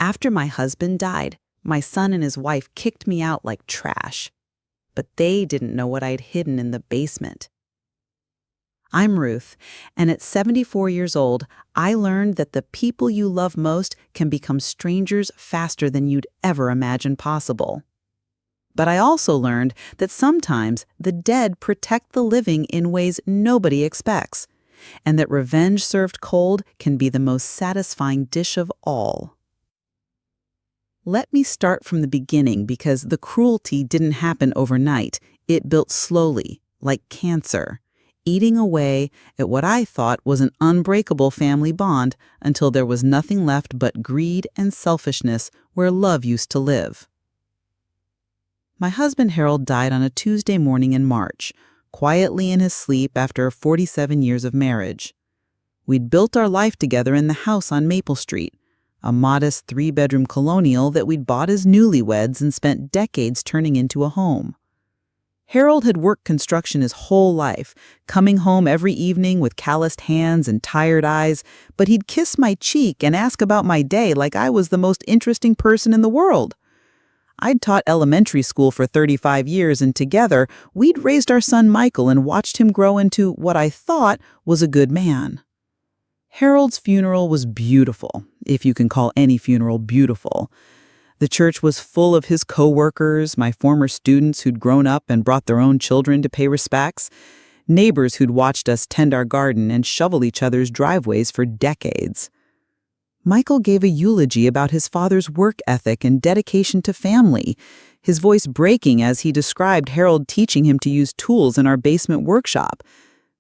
After my husband died, my son and his wife kicked me out like trash. But they didn't know what I'd hidden in the basement. I'm Ruth, and at 74 years old, I learned that the people you love most can become strangers faster than you'd ever imagine possible. But I also learned that sometimes the dead protect the living in ways nobody expects, and that revenge served cold can be the most satisfying dish of all. Let me start from the beginning because the cruelty didn't happen overnight. It built slowly, like cancer, eating away at what I thought was an unbreakable family bond until there was nothing left but greed and selfishness where love used to live. My husband Harold died on a Tuesday morning in March, quietly in his sleep after 47 years of marriage. We'd built our life together in the house on Maple Street, a modest 3-bedroom colonial that we'd bought as newlyweds and spent decades turning into a home. Harold had worked construction his whole life, coming home every evening with calloused hands and tired eyes, but he'd kiss my cheek and ask about my day like I was the most interesting person in the world. I'd taught elementary school for 35 years, and together, we'd raised our son Michael and watched him grow into what I thought was a good man. Harold's funeral was beautiful, if you can call any funeral beautiful. The church was full of his co-workers, my former students who'd grown up and brought their own children to pay respects, neighbors who'd watched us tend our garden and shovel each other's driveways for decades. Michael gave a eulogy about his father's work ethic and dedication to family, his voice breaking as he described Harold teaching him to use tools in our basement workshop.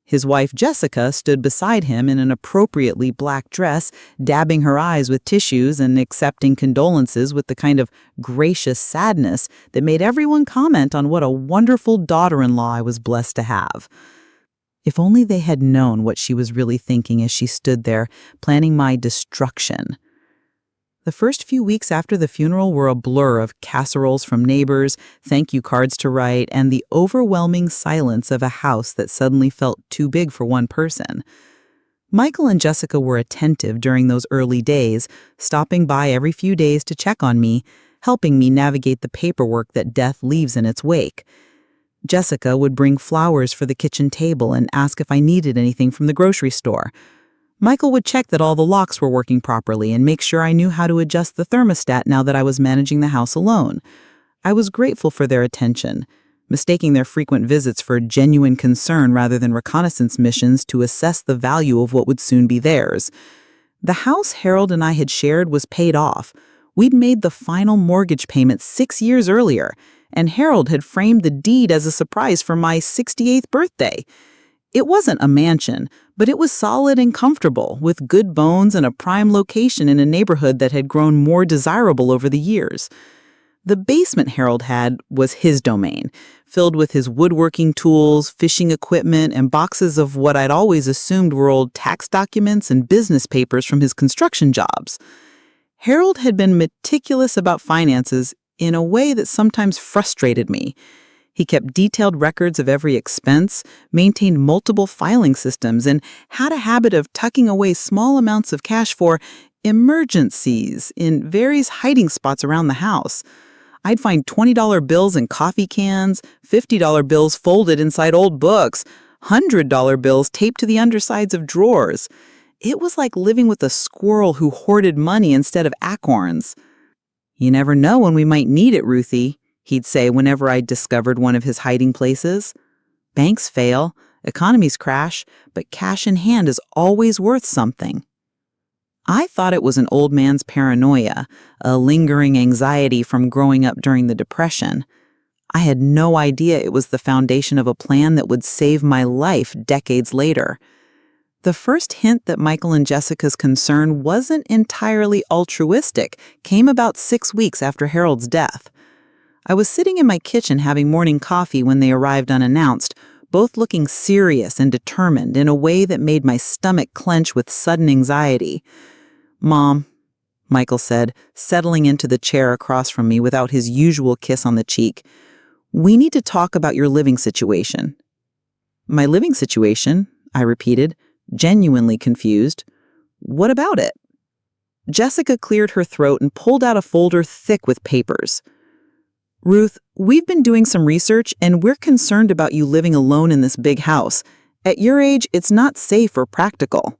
His wife, Jessica, stood beside him in an appropriately black dress, dabbing her eyes with tissues and accepting condolences with the kind of gracious sadness that made everyone comment on what a wonderful daughter-in-law I was blessed to have. If only they had known what she was really thinking as she stood there, planning my destruction. The first few weeks after the funeral were a blur of casseroles from neighbors, thank you cards to write, and the overwhelming silence of a house that suddenly felt too big for one person. Michael and Jessica were attentive during those early days, stopping by every few days to check on me, helping me navigate the paperwork that death leaves in its wake. Jessica would bring flowers for the kitchen table and ask if I needed anything from the grocery store. Michael would check that all the locks were working properly and make sure I knew how to adjust the thermostat now that I was managing the house alone. I was grateful for their attention, mistaking their frequent visits for genuine concern rather than reconnaissance missions to assess the value of what would soon be theirs. The house Harold and I had shared was paid off. We'd made the final mortgage payment 6 years earlier, and Harold had framed the deed as a surprise for my 68th birthday. It wasn't a mansion, but it was solid and comfortable, with good bones and a prime location in a neighborhood that had grown more desirable over the years. The basement Harold had was his domain, filled with his woodworking tools, fishing equipment, and boxes of what I'd always assumed were old tax documents and business papers from his construction jobs. Harold had been meticulous about finances in a way that sometimes frustrated me. He kept detailed records of every expense, maintained multiple filing systems, and had a habit of tucking away small amounts of cash for emergencies in various hiding spots around the house. I'd find $20 bills in coffee cans, $50 bills folded inside old books, $100 bills taped to the undersides of drawers. It was like living with a squirrel who hoarded money instead of acorns. "You never know when we might need it, Ruthie," he'd say whenever I discovered one of his hiding places. "Banks fail, economies crash, but cash in hand is always worth something." I thought it was an old man's paranoia, a lingering anxiety from growing up during the Depression. I had no idea it was the foundation of a plan that would save my life decades later. The first hint that Michael and Jessica's concern wasn't entirely altruistic came about 6 weeks after Harold's death. I was sitting in my kitchen having morning coffee when they arrived unannounced, both looking serious and determined in a way that made my stomach clench with sudden anxiety. "Mom," Michael said, settling into the chair across from me without his usual kiss on the cheek, "we need to talk about your living situation." "My living situation?" I repeated, genuinely confused. "What about it?" Jessica cleared her throat and pulled out a folder thick with papers. Ruth, we've been doing some research and we're concerned about you living alone in this big house. At your age, it's not safe or practical.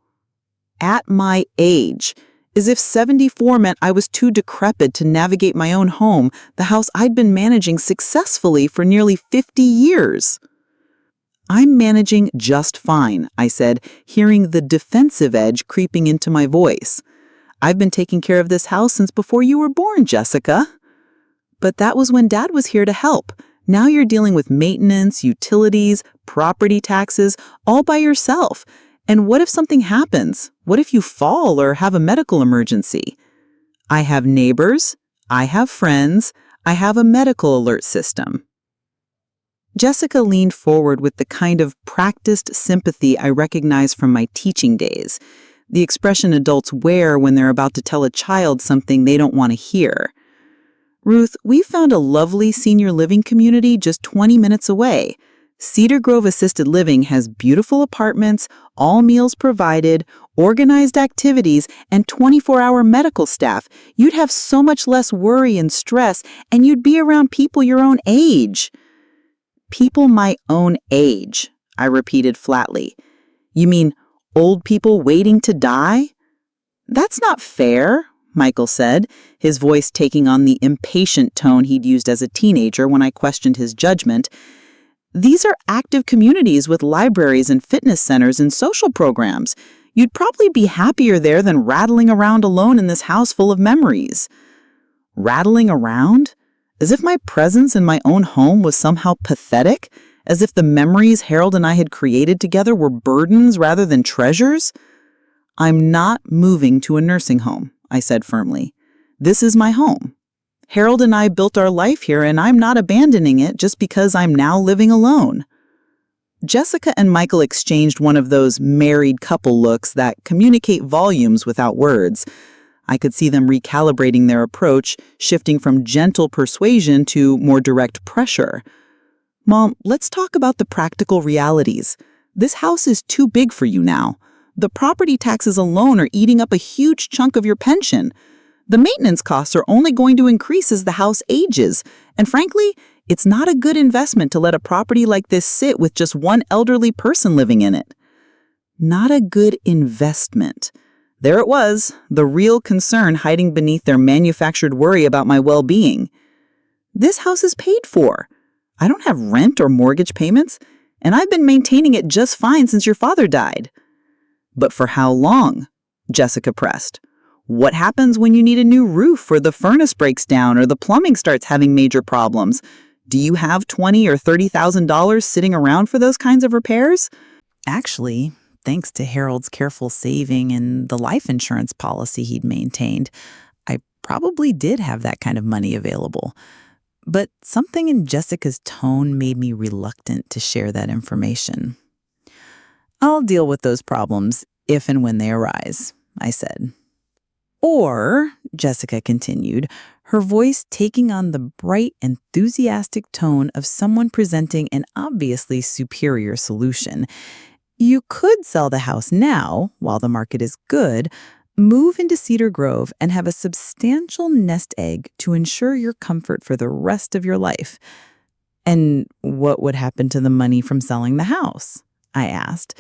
At my age, as if 74 meant I was too decrepit to navigate my own home, the house I'd been managing successfully for nearly 50 years. I'm managing just fine, I said, hearing the defensive edge creeping into my voice. I've been taking care of this house since before you were born, Jessica. But that was when Dad was here to help. Now you're dealing with maintenance, utilities, property taxes, all by yourself. And what if something happens? What if you fall or have a medical emergency? I have neighbors, I have friends, I have a medical alert system. Jessica leaned forward with the kind of practiced sympathy I recognize from my teaching days, the expression adults wear when they're about to tell a child something they don't want to hear. Ruth, we found a lovely senior living community just 20 minutes away. Cedar Grove Assisted Living has beautiful apartments, all meals provided, organized activities, and 24-hour medical staff. You'd have so much less worry and stress, and you'd be around people your own age. People my own age, I repeated flatly. You mean old people waiting to die? That's not fair, Michael said, his voice taking on the impatient tone he'd used as a teenager when I questioned his judgment. These are active communities with libraries and fitness centers and social programs. You'd probably be happier there than rattling around alone in this house full of memories. Rattling around? As if my presence in my own home was somehow pathetic? As if the memories Harold and I had created together were burdens rather than treasures? I'm not moving to a nursing home, I said firmly. This is my home. Harold and I built our life here, and I'm not abandoning it just because I'm now living alone. Jessica and Michael exchanged one of those married couple looks that communicate volumes without words. I could see them recalibrating their approach, shifting from gentle persuasion to more direct pressure. Mom, let's talk about the practical realities. This house is too big for you now. The property taxes alone are eating up a huge chunk of your pension. The maintenance costs are only going to increase as the house ages, and frankly, it's not a good investment to let a property like this sit with just one elderly person living in it. Not a good investment. There it was, the real concern hiding beneath their manufactured worry about my well-being. This house is paid for. I don't have rent or mortgage payments, and I've been maintaining it just fine since your father died. But for how long? Jessica pressed. What happens when you need a new roof or the furnace breaks down or the plumbing starts having major problems? Do you have $20,000 or $30,000 sitting around for those kinds of repairs? Actually, thanks to Harold's careful saving and the life insurance policy he'd maintained, I probably did have that kind of money available. But something in Jessica's tone made me reluctant to share that information. I'll deal with those problems if and when they arise, I said. Or, Jessica continued, her voice taking on the bright, enthusiastic tone of someone presenting an obviously superior solution. You could sell the house now, while the market is good, move into Cedar Grove, and have a substantial nest egg to ensure your comfort for the rest of your life. And what would happen to the money from selling the house? I asked,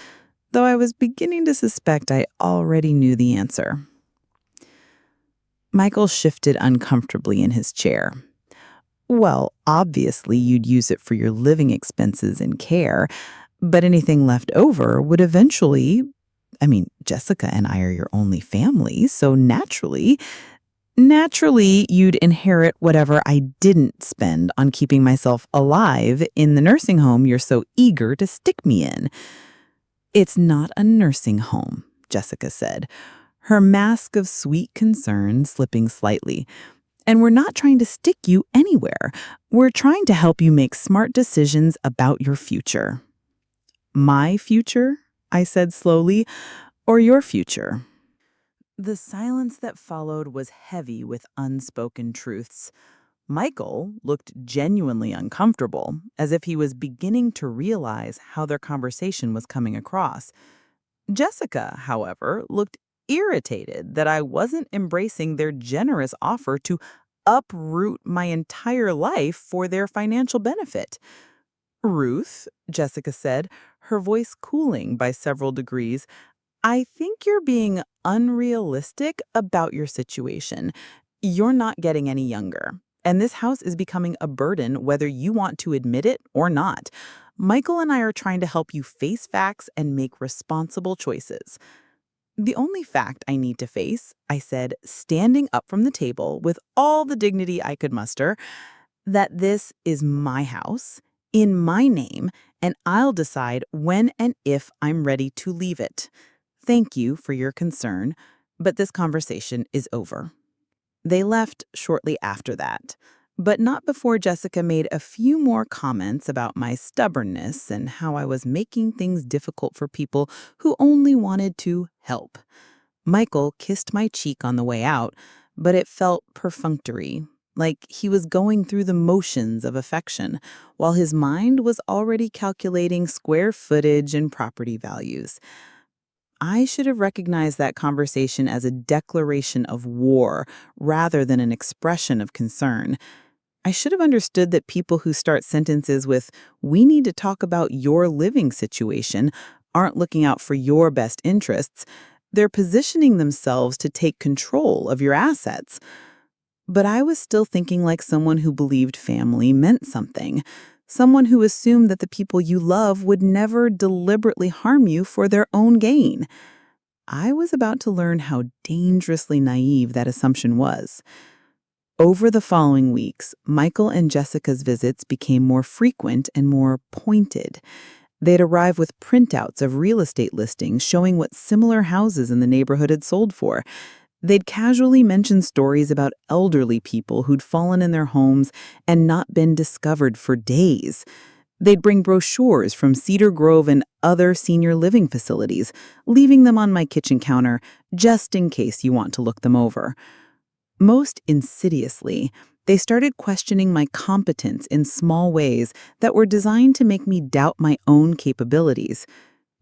though I was beginning to suspect I already knew the answer. Michael shifted uncomfortably in his chair. Well, obviously you'd use it for your living expenses and care, but anything left over would eventually, Jessica and I are your only family, so naturally you'd inherit whatever I didn't spend on keeping myself alive in the nursing home you're so eager to stick me in. It's not a nursing home, Jessica said, her mask of sweet concern slipping slightly. And we're not trying to stick you anywhere. We're trying to help you make smart decisions about your future. My future? I said slowly, or your future? The silence that followed was heavy with unspoken truths. Michael looked genuinely uncomfortable, as if he was beginning to realize how their conversation was coming across. Jessica, however, looked irritated that I wasn't embracing their generous offer to uproot my entire life for their financial benefit. Ruth, Jessica said, her voice cooling by several degrees, I think you're being unrealistic about your situation. You're not getting any younger, and this house is becoming a burden whether you want to admit it or not. Michael and I are trying to help you face facts and make responsible choices. The only fact I need to face, I said, standing up from the table with all the dignity I could muster, that this is my house, in my name, and I'll decide when and if I'm ready to leave it. Thank you for your concern, but this conversation is over. They left shortly after that, but not before Jessica made a few more comments about my stubbornness and how I was making things difficult for people who only wanted to help. Michael kissed my cheek on the way out, but it felt perfunctory, like he was going through the motions of affection, while his mind was already calculating square footage and property values. I should have recognized that conversation as a declaration of war rather than an expression of concern. I should have understood that people who start sentences with, "We need to talk about your living situation," aren't looking out for your best interests. They're positioning themselves to take control of your assets. But I was still thinking like someone who believed family meant something. Someone who assumed that the people you love would never deliberately harm you for their own gain. I was about to learn how dangerously naive that assumption was. Over the following weeks, Michael and Jessica's visits became more frequent and more pointed. They'd arrive with printouts of real estate listings showing what similar houses in the neighborhood had sold for. They'd casually mention stories about elderly people who'd fallen in their homes and not been discovered for days. They'd bring brochures from Cedar Grove and other senior living facilities, leaving them on my kitchen counter just in case you want to look them over. Most insidiously, they started questioning my competence in small ways that were designed to make me doubt my own capabilities.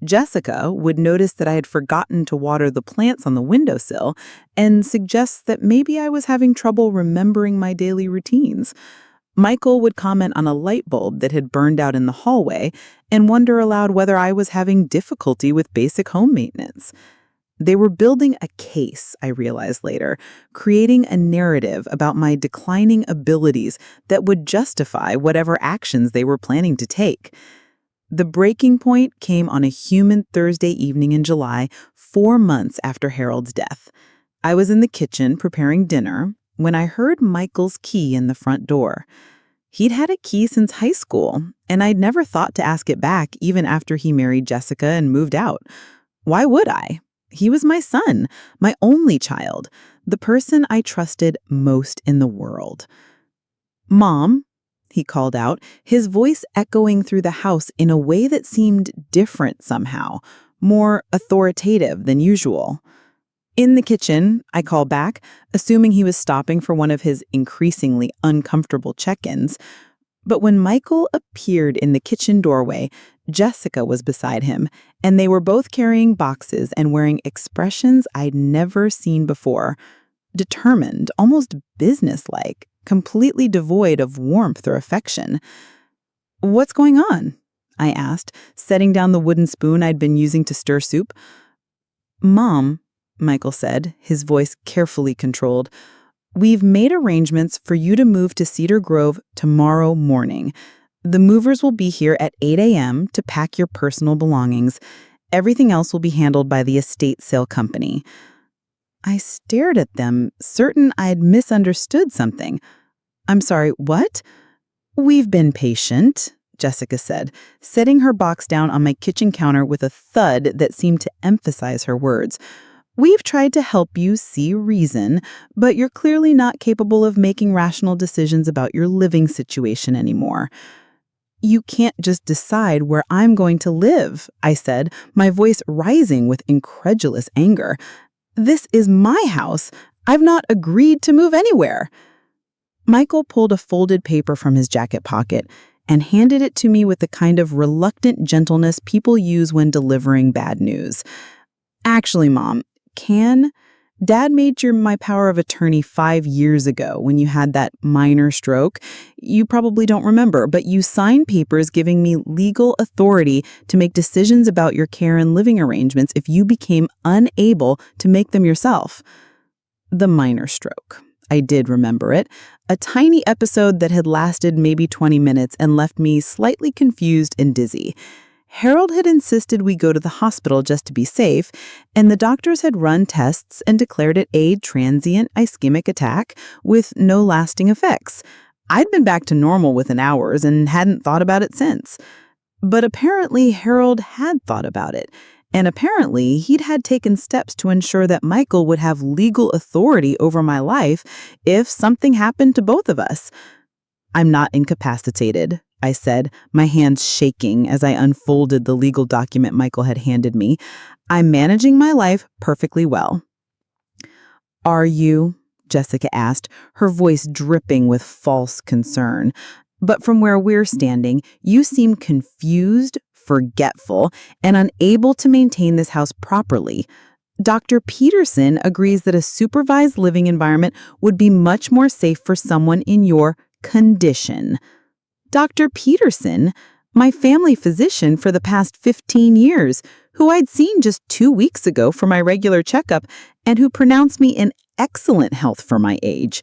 Jessica would notice that I had forgotten to water the plants on the windowsill and suggest that maybe I was having trouble remembering my daily routines. Michael would comment on a light bulb that had burned out in the hallway and wonder aloud whether I was having difficulty with basic home maintenance. They were building a case, I realized later, creating a narrative about my declining abilities that would justify whatever actions they were planning to take. The breaking point came on a humid Thursday evening in July, 4 months after Harold's death. I was in the kitchen preparing dinner when I heard Michael's key in the front door. He'd had a key since high school, and I'd never thought to ask it back even after he married Jessica and moved out. Why would I? He was my son, my only child, the person I trusted most in the world. "Mom," he called out, his voice echoing through the house in a way that seemed different somehow, more authoritative than usual. "In the kitchen," I called back, assuming he was stopping for one of his increasingly uncomfortable check-ins. But when Michael appeared in the kitchen doorway, Jessica was beside him, and they were both carrying boxes and wearing expressions I'd never seen before. Determined, almost businesslike, completely devoid of warmth or affection. "What's going on?" I asked, setting down the wooden spoon I'd been using to stir soup. "Mom," Michael said, his voice carefully controlled, "we've made arrangements for you to move to Cedar Grove tomorrow morning. The movers will be here at 8 a.m. to pack your personal belongings. Everything else will be handled by the estate sale company." I stared at them, certain I'd misunderstood something. "I'm sorry, what?" "We've been patient," Jessica said, setting her box down on my kitchen counter with a thud that seemed to emphasize her words. "We've tried to help you see reason, but you're clearly not capable of making rational decisions about your living situation anymore." "You can't just decide where I'm going to live," I said, my voice rising with incredulous anger. "This is my house. I've not agreed to move anywhere." Michael pulled a folded paper from his jacket pocket and handed it to me with the kind of reluctant gentleness people use when delivering bad news. "Actually, Mom, can. Dad made you my power of attorney 5 years ago when you had that minor stroke. You probably don't remember, but you signed papers giving me legal authority to make decisions about your care and living arrangements if you became unable to make them yourself. The minor stroke. I did remember it. A tiny episode that had lasted maybe 20 minutes and left me slightly confused and dizzy. Harold had insisted we go to the hospital just to be safe, and the doctors had run tests and declared it a transient ischemic attack with no lasting effects. I'd been back to normal within hours and hadn't thought about it since. But apparently Harold had thought about it, and apparently he'd had taken steps to ensure that Michael would have legal authority over my life if something happened to both of us. "I'm not incapacitated," I said, my hands shaking as I unfolded the legal document Michael had handed me. "I'm managing my life perfectly well." "Are you?" Jessica asked, her voice dripping with false concern. "But from where we're standing, you seem confused, forgetful, and unable to maintain this house properly. Dr. Peterson agrees that a supervised living environment would be much more safe for someone in your condition." Dr. Peterson, my family physician for the past 15 years, who I'd seen just 2 weeks ago for my regular checkup and who pronounced me in excellent health for my age.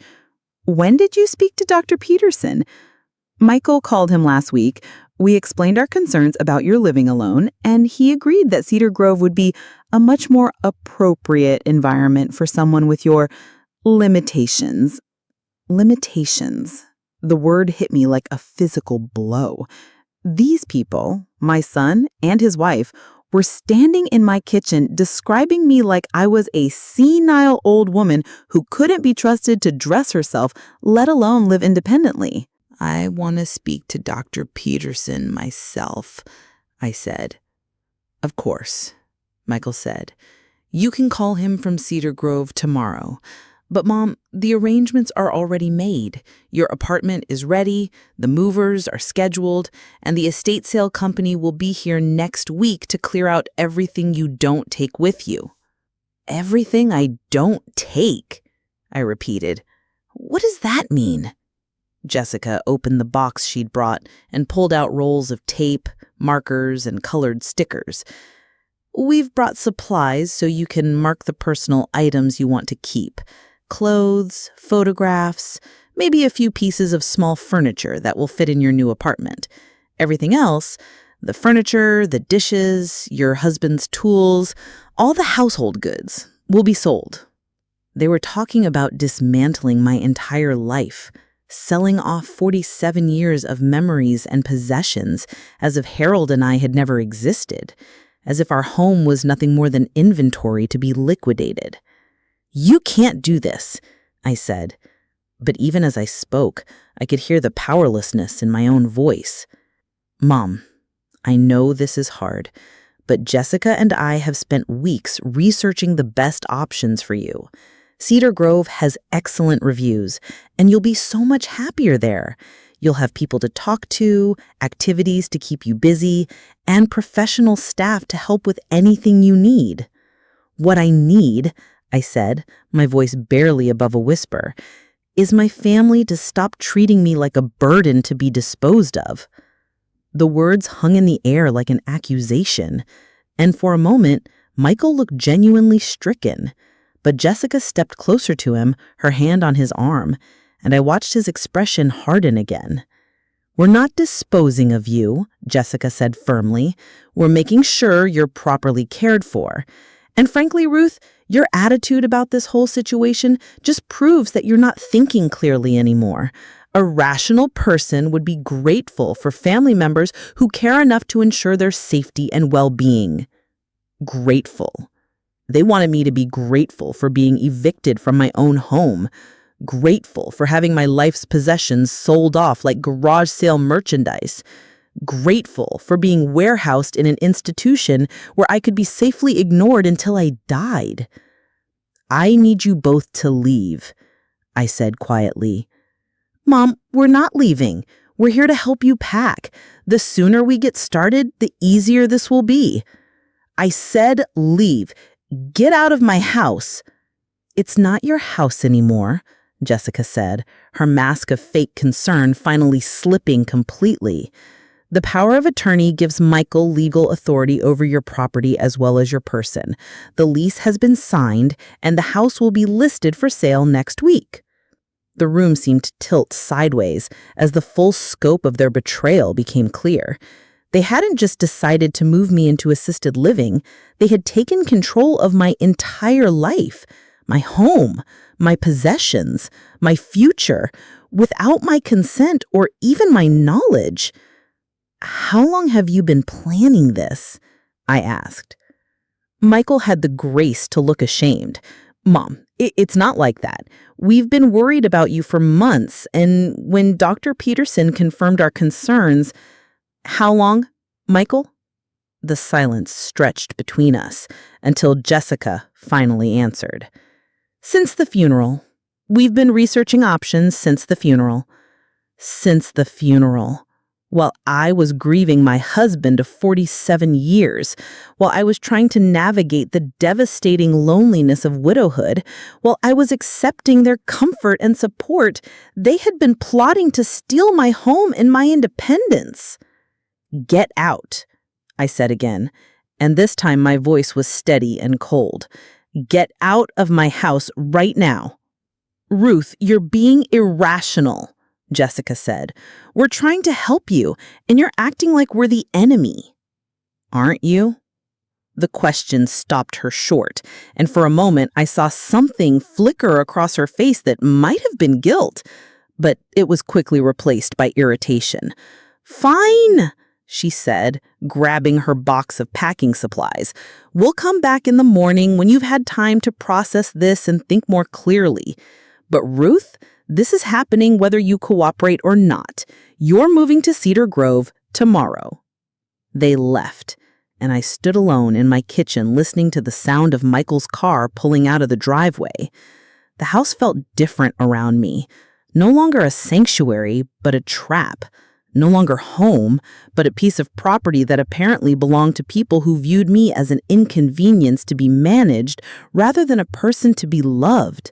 "When did you speak to Dr. Peterson?" "Michael called him last week. We explained our concerns about your living alone, and he agreed that Cedar Grove would be a much more appropriate environment for someone with your limitations." Limitations. The word hit me like a physical blow. These people, my son and his wife, were standing in my kitchen describing me like I was a senile old woman who couldn't be trusted to dress herself, let alone live independently. "I want to speak to Dr. Peterson myself," I said. "Of course," Michael said. "You can call him from Cedar Grove tomorrow. But Mom, the arrangements are already made. Your apartment is ready, the movers are scheduled, and the estate sale company will be here next week to clear out everything you don't take with you." "Everything I don't take," I repeated. "What does that mean?" Jessica opened the box she'd brought and pulled out rolls of tape, markers, and colored stickers. "We've brought supplies so you can mark the personal items you want to keep. Clothes, photographs, maybe a few pieces of small furniture that will fit in your new apartment. Everything else, the furniture, the dishes, your husband's tools, all the household goods, will be sold." They were talking about dismantling my entire life, selling off 47 years of memories and possessions as if Harold and I had never existed, as if our home was nothing more than inventory to be liquidated. "You can't do this," I said. But even as I spoke, I could hear the powerlessness in my own voice. "Mom, I know this is hard, but Jessica and I have spent weeks researching the best options for you. Cedar Grove has excellent reviews, and you'll be so much happier there. You'll have people to talk to, activities to keep you busy, and professional staff to help with anything you need. What I need," I said, my voice barely above a whisper, "is my family to stop treating me like a burden to be disposed of." The words hung in the air like an accusation, and for a moment, Michael looked genuinely stricken. But Jessica stepped closer to him, her hand on his arm, and I watched his expression harden again. "We're not disposing of you," Jessica said firmly. "We're making sure you're properly cared for. And frankly, Ruth, your attitude about this whole situation just proves that you're not thinking clearly anymore. A rational person would be grateful for family members who care enough to ensure their safety and well-being." Grateful. They wanted me to be grateful for being evicted from my own home, grateful for having my life's possessions sold off like garage sale merchandise, grateful for being warehoused in an institution where I could be safely ignored until I died. "I need you both to leave," I said quietly. "Mom, we're not leaving. We're here to help you pack. The sooner we get started, the easier this will be." "I said leave. "Get out of my house." "It's not your house anymore," Jessica said, her mask of fake concern finally slipping completely. "The power of attorney gives Michael legal authority over your property as well as your person. The lease has been signed, and the house will be listed for sale next week." The room seemed to tilt sideways as the full scope of their betrayal became clear. They hadn't just decided to move me into assisted living, they had taken control of my entire life, my home, my possessions, my future, without my consent or even my knowledge. "How long have you been planning this?" I asked. Michael had the grace to look ashamed. "Mom, it's not like that. We've been worried about you for months, and when Dr. Peterson confirmed our concerns—" "How long, Michael?" The silence stretched between us until Jessica finally answered. "Since the funeral. We've been researching options since the funeral." Since the funeral. While I was grieving my husband of 47 years, while I was trying to navigate the devastating loneliness of widowhood, while I was accepting their comfort and support, they had been plotting to steal my home and my independence. "Get out," I said again, and this time my voice was steady and cold. "Get out of my house right now." "Ruth, you're being irrational," Jessica said. "We're trying to help you, and you're acting like we're the enemy." "Aren't you?" The question stopped her short, and for a moment I saw something flicker across her face that might have been guilt, but it was quickly replaced by irritation. "Fine," she said, grabbing her box of packing supplies. "We'll come back in the morning when you've had time to process this and think more clearly. But Ruth, this is happening whether you cooperate or not. You're moving to Cedar Grove tomorrow." They left, and I stood alone in my kitchen listening to the sound of Michael's car pulling out of the driveway. The house felt different around me. No longer a sanctuary, but a trap. No longer home, but a piece of property that apparently belonged to people who viewed me as an inconvenience to be managed rather than a person to be loved.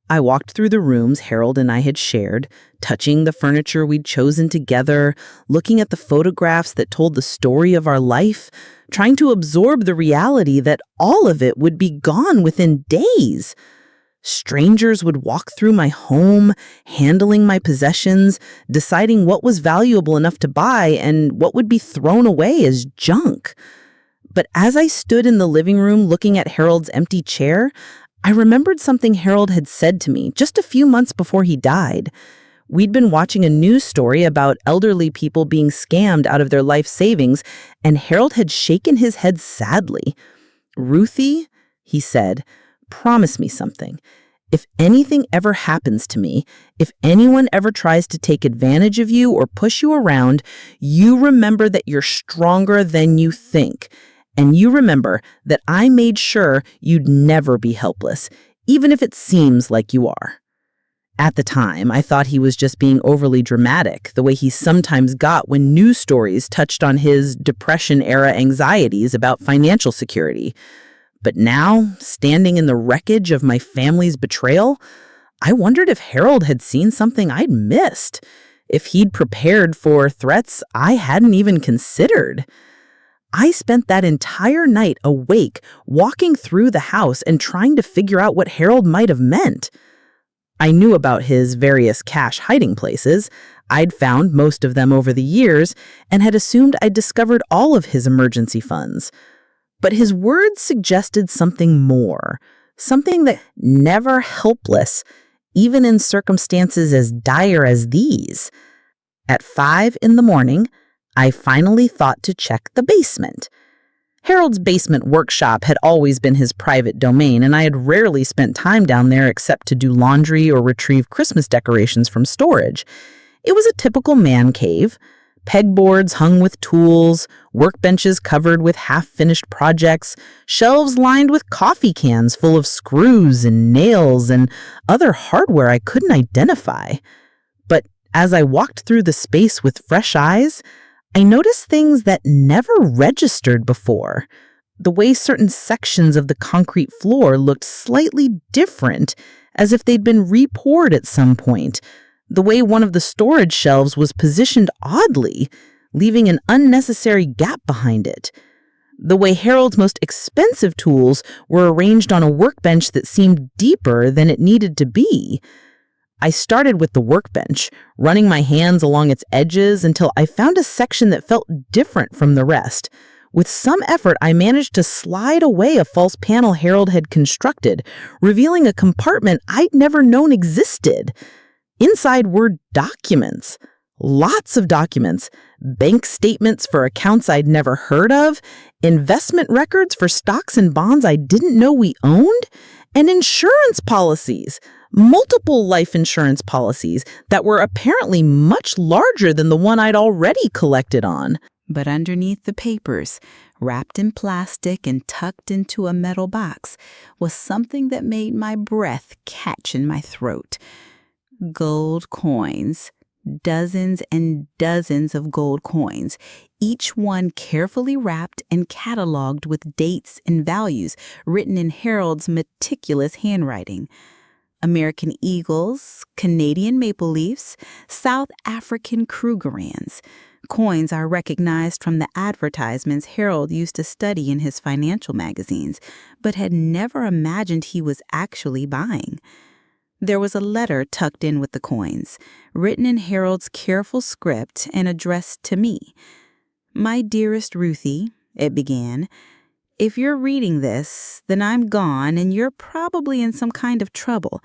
I walked through the rooms Harold and I had shared, touching the furniture we'd chosen together, looking at the photographs that told the story of our life, trying to absorb the reality that all of it would be gone within days. Strangers would walk through my home, handling my possessions, deciding what was valuable enough to buy and what would be thrown away as junk. But as I stood in the living room looking at Harold's empty chair, I remembered something Harold had said to me just a few months before he died. We'd been watching a news story about elderly people being scammed out of their life savings, and Harold had shaken his head sadly. "Ruthie," he said, "promise me something. If anything ever happens to me, if anyone ever tries to take advantage of you or push you around, you remember that you're stronger than you think. And you remember that I made sure you'd never be helpless, even if it seems like you are." At the time, I thought he was just being overly dramatic, the way he sometimes got when news stories touched on his Depression-era anxieties about financial security. But now, standing in the wreckage of my family's betrayal, I wondered if Harold had seen something I'd missed, if he'd prepared for threats I hadn't even considered. I spent that entire night awake, walking through the house and trying to figure out what Harold might have meant. I knew about his various cash hiding places. I'd found most of them over the years and had assumed I'd discovered all of his emergency funds. But his words suggested something more, something that never helpless, even in circumstances as dire as these. At 5 in the morning, I finally thought to check the basement. Harold's basement workshop had always been his private domain, and I had rarely spent time down there except to do laundry or retrieve Christmas decorations from storage. It was a typical man cave. Pegboards hung with tools, workbenches covered with half-finished projects, shelves lined with coffee cans full of screws and nails and other hardware I couldn't identify. But as I walked through the space with fresh eyes, I noticed things that never registered before. The way certain sections of the concrete floor looked slightly different, as if they'd been re-poured at some point. The way one of the storage shelves was positioned oddly, leaving an unnecessary gap behind it. The way Harold's most expensive tools were arranged on a workbench that seemed deeper than it needed to be. I started with the workbench, running my hands along its edges until I found a section that felt different from the rest. With some effort, I managed to slide away a false panel Harold had constructed, revealing a compartment I'd never known existed. Inside were documents. Lots of documents. Bank statements for accounts I'd never heard of, investment records for stocks and bonds I didn't know we owned, and insurance policies. Multiple life insurance policies that were apparently much larger than the one I'd already collected on. But underneath the papers, wrapped in plastic and tucked into a metal box, was something that made my breath catch in my throat. Gold coins. Dozens and dozens of gold coins, each one carefully wrapped and cataloged with dates and values written in Harold's meticulous handwriting. American eagles, Canadian maple leafs, South African Krugerrands. Coins are recognized from the advertisements Harold used to study in his financial magazines, but had never imagined he was actually buying. There was a letter tucked in with the coins, written in Harold's careful script and addressed to me. "My dearest Ruthie," it began, "if you're reading this, then I'm gone and you're probably in some kind of trouble.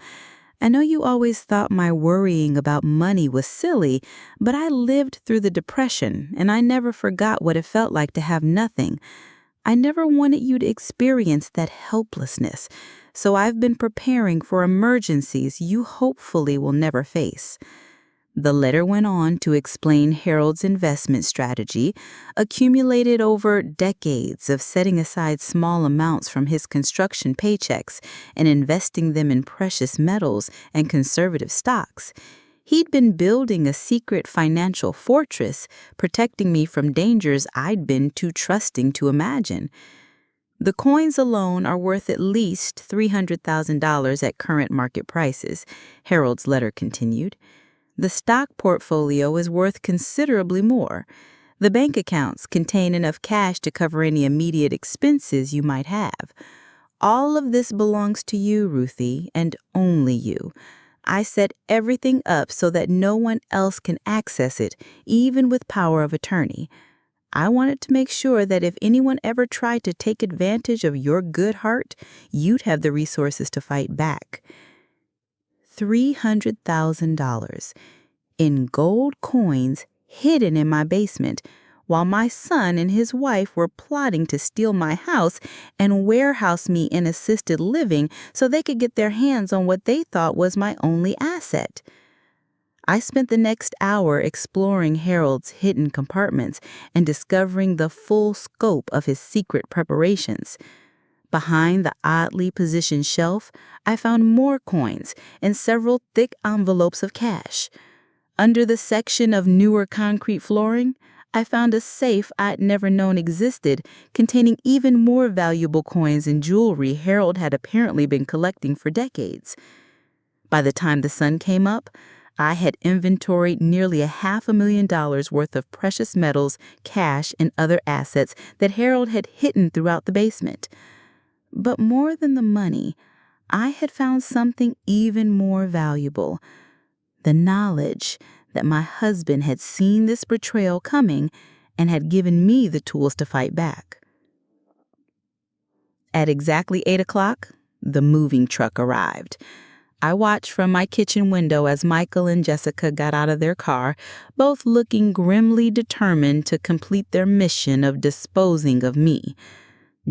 I know you always thought my worrying about money was silly, but I lived through the Depression and I never forgot what it felt like to have nothing. I never wanted you to experience that helplessness, so I've been preparing for emergencies you hopefully will never face." The letter went on to explain Harold's investment strategy, accumulated over decades of setting aside small amounts from his construction paychecks and investing them in precious metals and conservative stocks. He'd been building a secret financial fortress, protecting me from dangers I'd been too trusting to imagine. "The coins alone are worth at least $300,000 at current market prices," Harold's letter continued. "The stock portfolio is worth considerably more. The bank accounts contain enough cash to cover any immediate expenses you might have. All of this belongs to you, Ruthie, and only you. I set everything up so that no one else can access it, even with power of attorney. I wanted to make sure that if anyone ever tried to take advantage of your good heart, you'd have the resources to fight back." $300,000 in gold coins hidden in my basement, while my son and his wife were plotting to steal my house and warehouse me in assisted living so they could get their hands on what they thought was my only asset. I spent the next hour exploring Harold's hidden compartments and discovering the full scope of his secret preparations. Behind the oddly positioned shelf, I found more coins and several thick envelopes of cash. Under the section of newer concrete flooring, I found a safe I'd never known existed, containing even more valuable coins and jewelry Harold had apparently been collecting for decades. By the time the sun came up, I had inventoried nearly $500,000 worth of precious metals, cash, and other assets that Harold had hidden throughout the basement. But more than the money, I had found something even more valuable: the knowledge that my husband had seen this betrayal coming and had given me the tools to fight back. At exactly 8 o'clock, the moving truck arrived. I watched from my kitchen window as Michael and Jessica got out of their car, both looking grimly determined to complete their mission of disposing of me.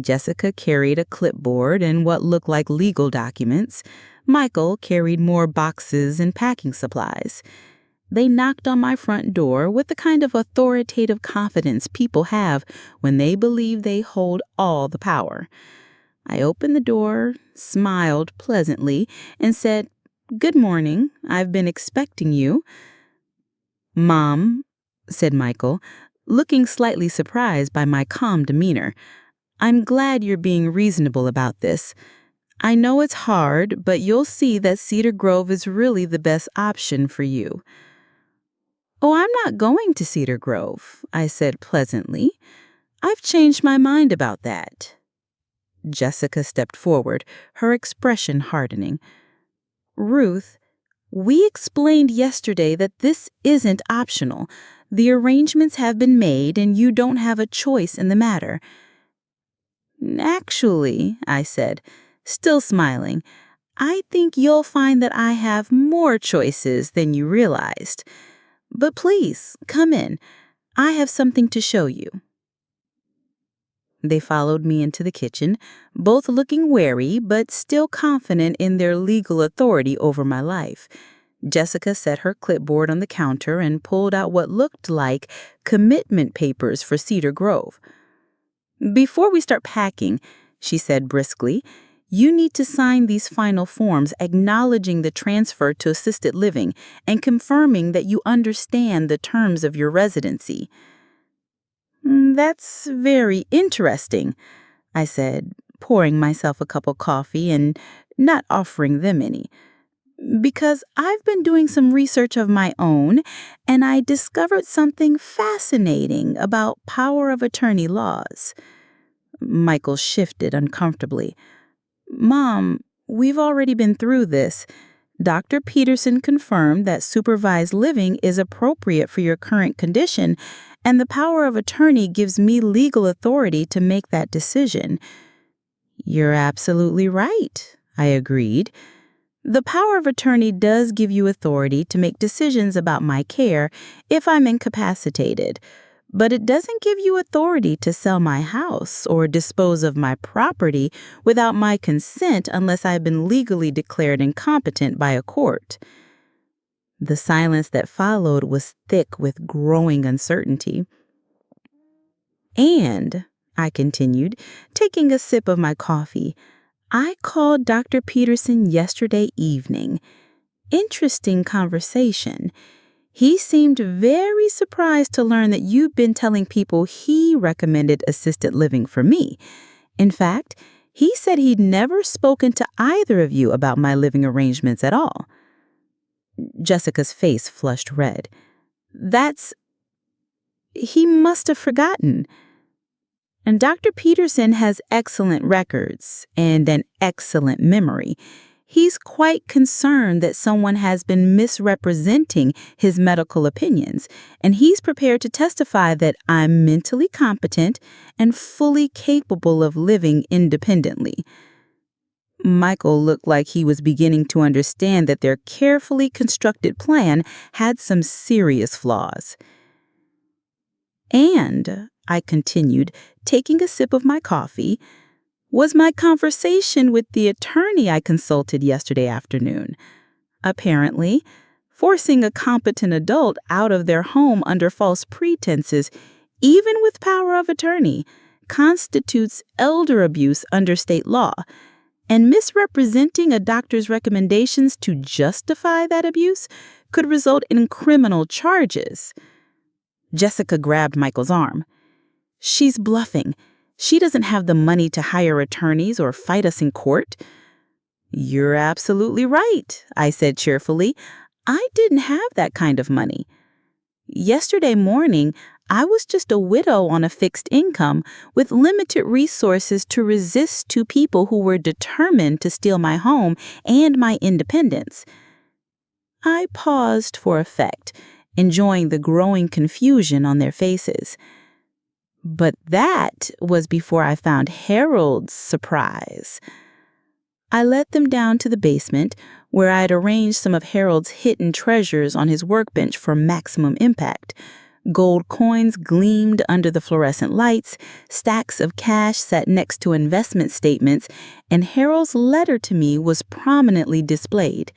Jessica carried a clipboard and what looked like legal documents. Michael carried more boxes and packing supplies. They knocked on my front door with the kind of authoritative confidence people have when they believe they hold all the power. I opened the door, smiled pleasantly, and said, "Good morning. I've been expecting you." "Mom," said Michael, looking slightly surprised by my calm demeanor, I'm glad you're being reasonable about this. I know it's hard, but you'll see that Cedar Grove is really the best option for you." "Oh, I'm not going to Cedar Grove," I said pleasantly. "I've changed my mind about that." Jessica stepped forward, her expression hardening. "Ruth, we explained yesterday that this isn't optional. The arrangements have been made and you don't have a choice in the matter." "Actually," I said, still smiling, "I think you'll find that I have more choices than you realized. But please, come in. I have something to show you." They followed me into the kitchen, both looking wary but still confident in their legal authority over my life. Jessica set her clipboard on the counter and pulled out what looked like commitment papers for Cedar Grove. "Before we start packing," she said briskly, "you need to sign these final forms acknowledging the transfer to assisted living and confirming that you understand the terms of your residency." "That's very interesting," I said, pouring myself a cup of coffee and not offering them any, "because I've been doing some research of my own, and I discovered something fascinating about power of attorney laws." Michael shifted uncomfortably. "Mom, we've already been through this. Dr. Peterson confirmed that supervised living is appropriate for your current condition, and the power of attorney gives me legal authority to make that decision." "You're absolutely right," I agreed. "The power of attorney does give you authority to make decisions about my care if I'm incapacitated, but it doesn't give you authority to sell my house or dispose of my property without my consent unless I've been legally declared incompetent by a court." The silence that followed was thick with growing uncertainty. "And," I continued, taking a sip of my coffee, "I called Dr. Peterson yesterday evening. Interesting conversation. He seemed very surprised to learn that you've been telling people he recommended assisted living for me. In fact, he said he'd never spoken to either of you about my living arrangements at all." Jessica's face flushed red. He must have forgotten. And Dr. Peterson has excellent records and an excellent memory. He's quite concerned that someone has been misrepresenting his medical opinions, and he's prepared to testify that I'm mentally competent and fully capable of living independently. Michael looked like he was beginning to understand that their carefully constructed plan had some serious flaws. "And," I continued, taking a sip of my coffee, "was my conversation with the attorney I consulted yesterday afternoon. Apparently, forcing a competent adult out of their home under false pretenses, even with power of attorney, constitutes elder abuse under state law, and misrepresenting a doctor's recommendations to justify that abuse could result in criminal charges." Jessica grabbed Michael's arm. "She's bluffing. She doesn't have the money to hire attorneys or fight us in court." "You're absolutely right," I said cheerfully. "I didn't have that kind of money. Yesterday morning, I was just a widow on a fixed income with limited resources to resist two people who were determined to steal my home and my independence." I paused for effect, enjoying the growing confusion on their faces. But that was before I found Harold's surprise. I led them down to the basement, where I had arranged some of Harold's hidden treasures on his workbench for maximum impact. Gold coins gleamed under the fluorescent lights, stacks of cash sat next to investment statements, and Harold's letter to me was prominently displayed.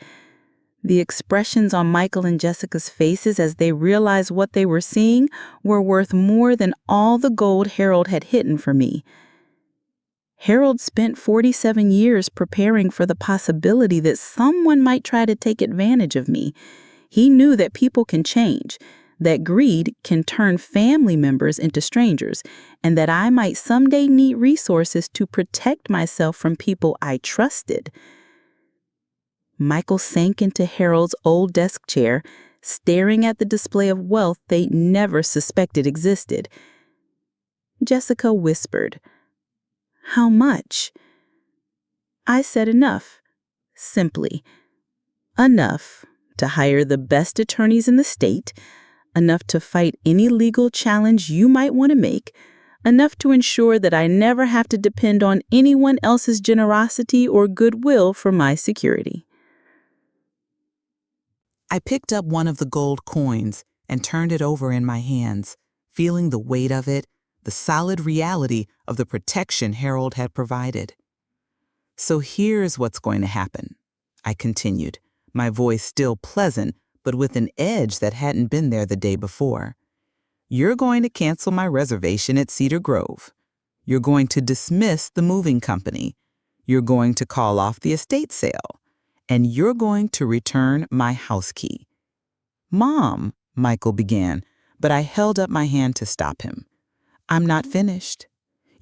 The expressions on Michael and Jessica's faces as they realized what they were seeing were worth more than all the gold Harold had hidden for me. Harold spent 47 years preparing for the possibility that someone might try to take advantage of me. He knew that people can change. that greed can turn family members into strangers, and that I might someday need resources to protect myself from people I trusted. Michael sank into Harold's old desk chair, staring at the display of wealth they never suspected existed. Jessica whispered, "How much?" I said enough, simply. Enough to hire the best attorneys in the state, enough to fight any legal challenge you might want to make, enough to ensure that I never have to depend on anyone else's generosity or goodwill for my security. I picked up one of the gold coins and turned it over in my hands, feeling the weight of it, the solid reality of the protection Harold had provided. "So here's what's going to happen," I continued, my voice still pleasant, but with an edge that hadn't been there the day before. "You're going to cancel my reservation at Cedar Grove. You're going to dismiss the moving company. You're going to call off the estate sale. And you're going to return my house key." "Mom," Michael began, but I held up my hand to stop him. "I'm not finished.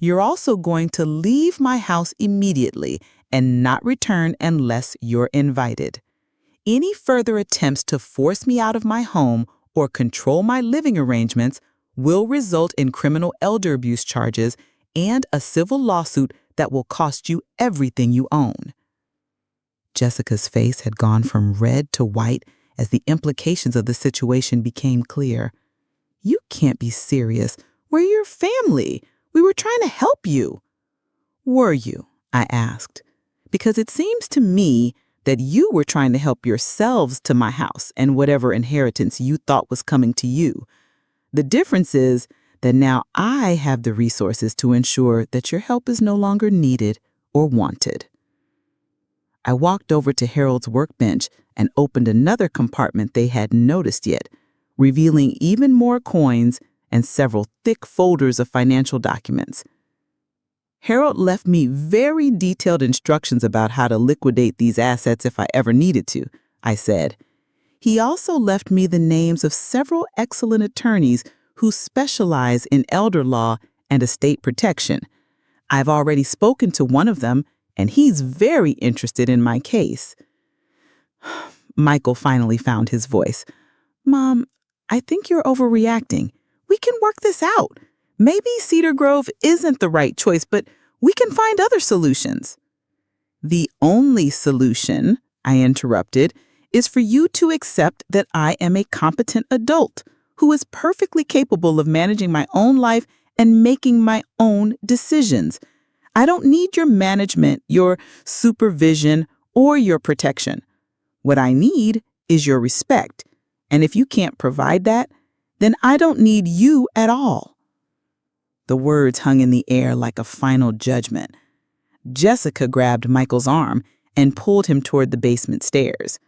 You're also going to leave my house immediately and not return unless you're invited. Any further attempts to force me out of my home or control my living arrangements will result in criminal elder abuse charges and a civil lawsuit that will cost you everything you own." Jessica's face had gone from red to white as the implications of the situation became clear. "You can't be serious. We're your family. We were trying to help you." "Were you?" I asked. "Because it seems to me that you were trying to help yourselves to my house and whatever inheritance you thought was coming to you. The difference is that now I have the resources to ensure that your help is no longer needed or wanted." I walked over to Harold's workbench and opened another compartment they hadn't noticed yet, revealing even more coins and several thick folders of financial documents. "Harold left me very detailed instructions about how to liquidate these assets if I ever needed to," I said. "He also left me the names of several excellent attorneys who specialize in elder law and estate protection. I've already spoken to one of them, and he's very interested in my case." Michael finally found his voice. "Mom, I think you're overreacting. We can work this out. Maybe Cedar Grove isn't the right choice, but we can find other solutions." "The only solution," I interrupted, "is for you to accept that I am a competent adult who is perfectly capable of managing my own life and making my own decisions. I don't need your management, your supervision, or your protection. What I need is your respect. And if you can't provide that, then I don't need you at all." The words hung in the air like a final judgment. Jessica grabbed Michael's arm and pulled him toward the basement stairs.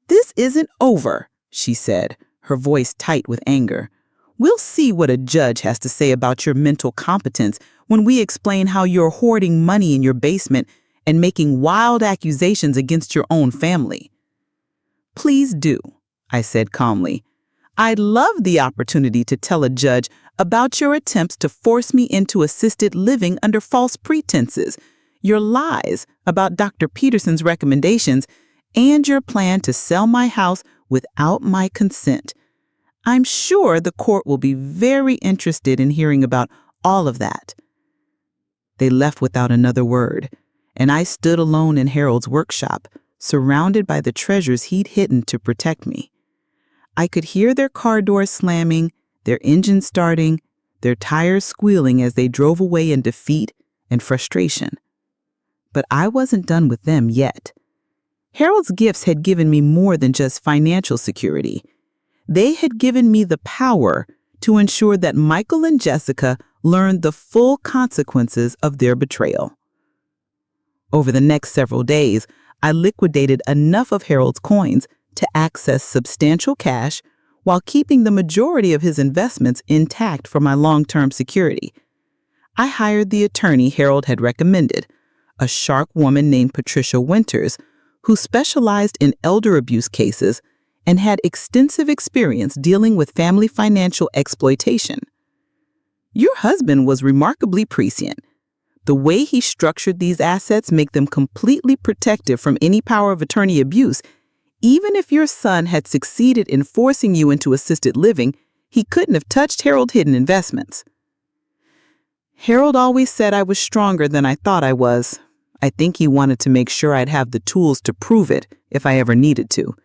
"This isn't over," she said, her voice tight with anger. "We'll see what a judge has to say about your mental competence when we explain how you're hoarding money in your basement and making wild accusations against your own family." "Please do," I said calmly. "I'd love the opportunity to tell a judge about your attempts to force me into assisted living under false pretenses, your lies about Dr. Peterson's recommendations, and your plan to sell my house without my consent. I'm sure the court will be very interested in hearing about all of that." They left without another word, and I stood alone in Harold's workshop, surrounded by the treasures he'd hidden to protect me. I could hear their car doors slamming, their engines starting, their tires squealing as they drove away in defeat and frustration. But I wasn't done with them yet. Harold's gifts had given me more than just financial security. They had given me the power to ensure that Michael and Jessica learned the full consequences of their betrayal. Over the next several days, I liquidated enough of Harold's coins to access substantial cash while keeping the majority of his investments intact for my long-term security. I hired the attorney Harold had recommended, a sharp woman named Patricia Winters, who specialized in elder abuse cases and had extensive experience dealing with family financial exploitation. Your husband was remarkably prescient. The way he structured these assets make them completely protective from any power of attorney abuse. Even if your son had succeeded in forcing you into assisted living, he couldn't have touched Harold's hidden investments. Harold always said I was stronger than I thought I was. I think he wanted to make sure I'd have the tools to prove it if I ever needed to.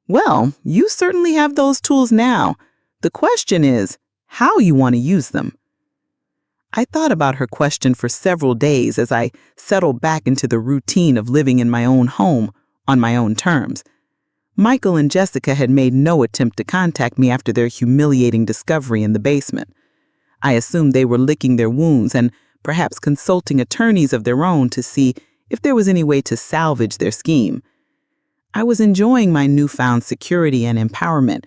Well, you certainly have those tools now. The question is how you want to use them. I thought about her question for several days as I settled back into the routine of living in my own home on my own terms. Michael and Jessica had made no attempt to contact me after their humiliating discovery in the basement. I assumed they were licking their wounds and perhaps consulting attorneys of their own to see if there was any way to salvage their scheme. I was enjoying my newfound security and empowerment,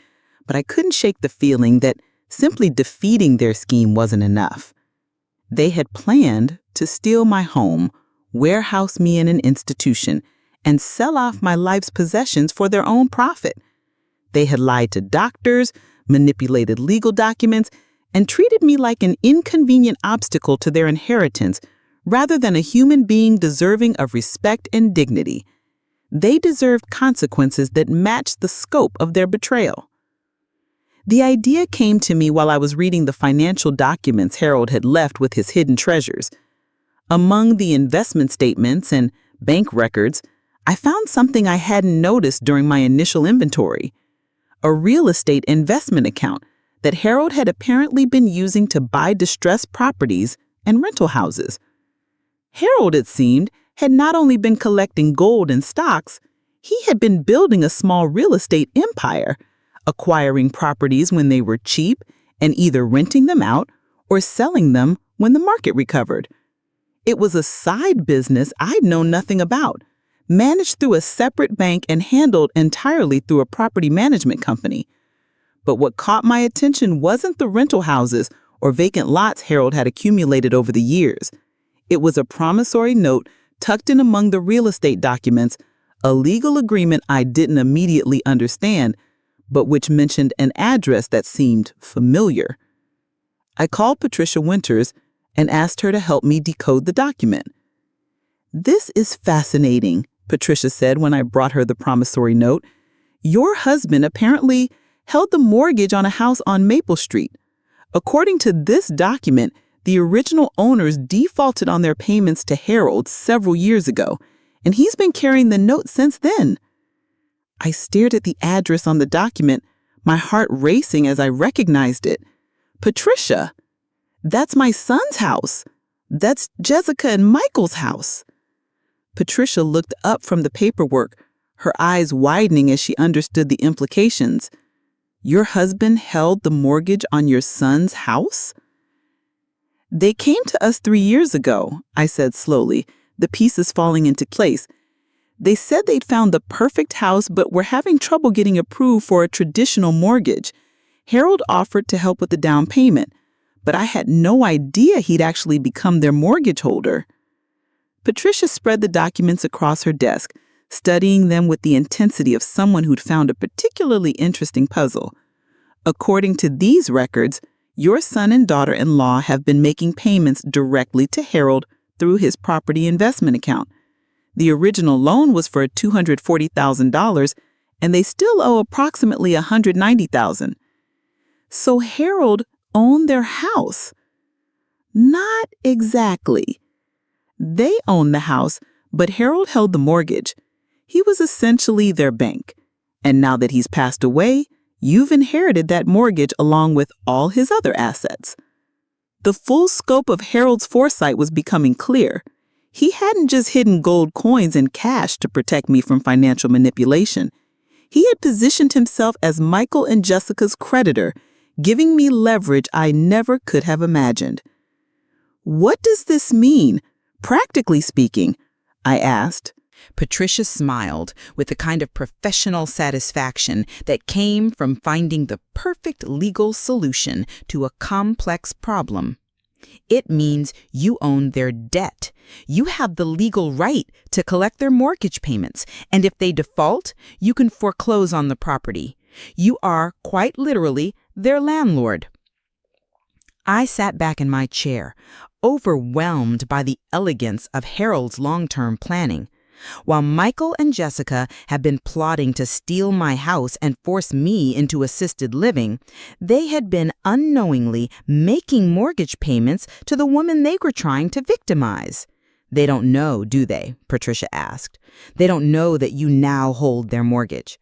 but I couldn't shake the feeling that simply defeating their scheme wasn't enough. They had planned to steal my home, warehouse me in an institution, and sell off my life's possessions for their own profit. They had lied to doctors, manipulated legal documents, and treated me like an inconvenient obstacle to their inheritance rather than a human being deserving of respect and dignity. They deserved consequences that matched the scope of their betrayal. The idea came to me while I was reading the financial documents Harold had left with his hidden treasures. Among the investment statements and bank records, I found something I hadn't noticed during my initial inventory: a real estate investment account that Harold had apparently been using to buy distressed properties and rental houses. Harold, it seemed, had not only been collecting gold and stocks, he had been building a small real estate empire, acquiring properties when they were cheap and either renting them out or selling them when the market recovered. It was a side business I'd known nothing about, managed through a separate bank and handled entirely through a property management company. But what caught my attention wasn't the rental houses or vacant lots Harold had accumulated over the years. It was a promissory note tucked in among the real estate documents, a legal agreement I didn't immediately understand, but which mentioned an address that seemed familiar. I called Patricia Winters and asked her to help me decode the document. "This is fascinating," Patricia said when I brought her the promissory note. "Your husband apparently held the mortgage on a house on Maple Street. According to this document, the original owners defaulted on their payments to Harold several years ago, and he's been carrying the note since then." I stared at the address on the document, my heart racing as I recognized it. "Patricia, that's my son's house. That's Jessica and Michael's house." Patricia looked up from the paperwork, her eyes widening as she understood the implications. "Your husband held the mortgage on your son's house?" "They came to us 3 years ago," I said slowly, the pieces falling into place. "They said they'd found the perfect house but were having trouble getting approved for a traditional mortgage. Harold offered to help with the down payment, but I had no idea he'd actually become their mortgage holder." Patricia spread the documents across her desk, studying them with the intensity of someone who'd found a particularly interesting puzzle. "According to these records, your son and daughter-in-law have been making payments directly to Harold through his property investment account. The original loan was for $240,000, and they still owe approximately $190,000. So Harold owned their house." "Not exactly. They owned the house, but Harold held the mortgage. He was essentially their bank. And now that he's passed away, you've inherited that mortgage along with all his other assets." The full scope of Harold's foresight was becoming clear. He hadn't just hidden gold coins and cash to protect me from financial manipulation. He had positioned himself as Michael and Jessica's creditor, giving me leverage I never could have imagined. "What does this mean, practically speaking?" I asked. Patricia smiled with the kind of professional satisfaction that came from finding the perfect legal solution to a complex problem. It means you own their debt. You have the legal right to collect their mortgage payments, and if they default, you can foreclose on the property. You are, quite literally, their landlord. I sat back in my chair, overwhelmed by the elegance of Harold's long-term planning. While Michael and Jessica had been plotting to steal my house and force me into assisted living, they had been unknowingly making mortgage payments to the woman they were trying to victimize. They don't know, do they? Patricia asked. They don't know that you now hold their mortgage.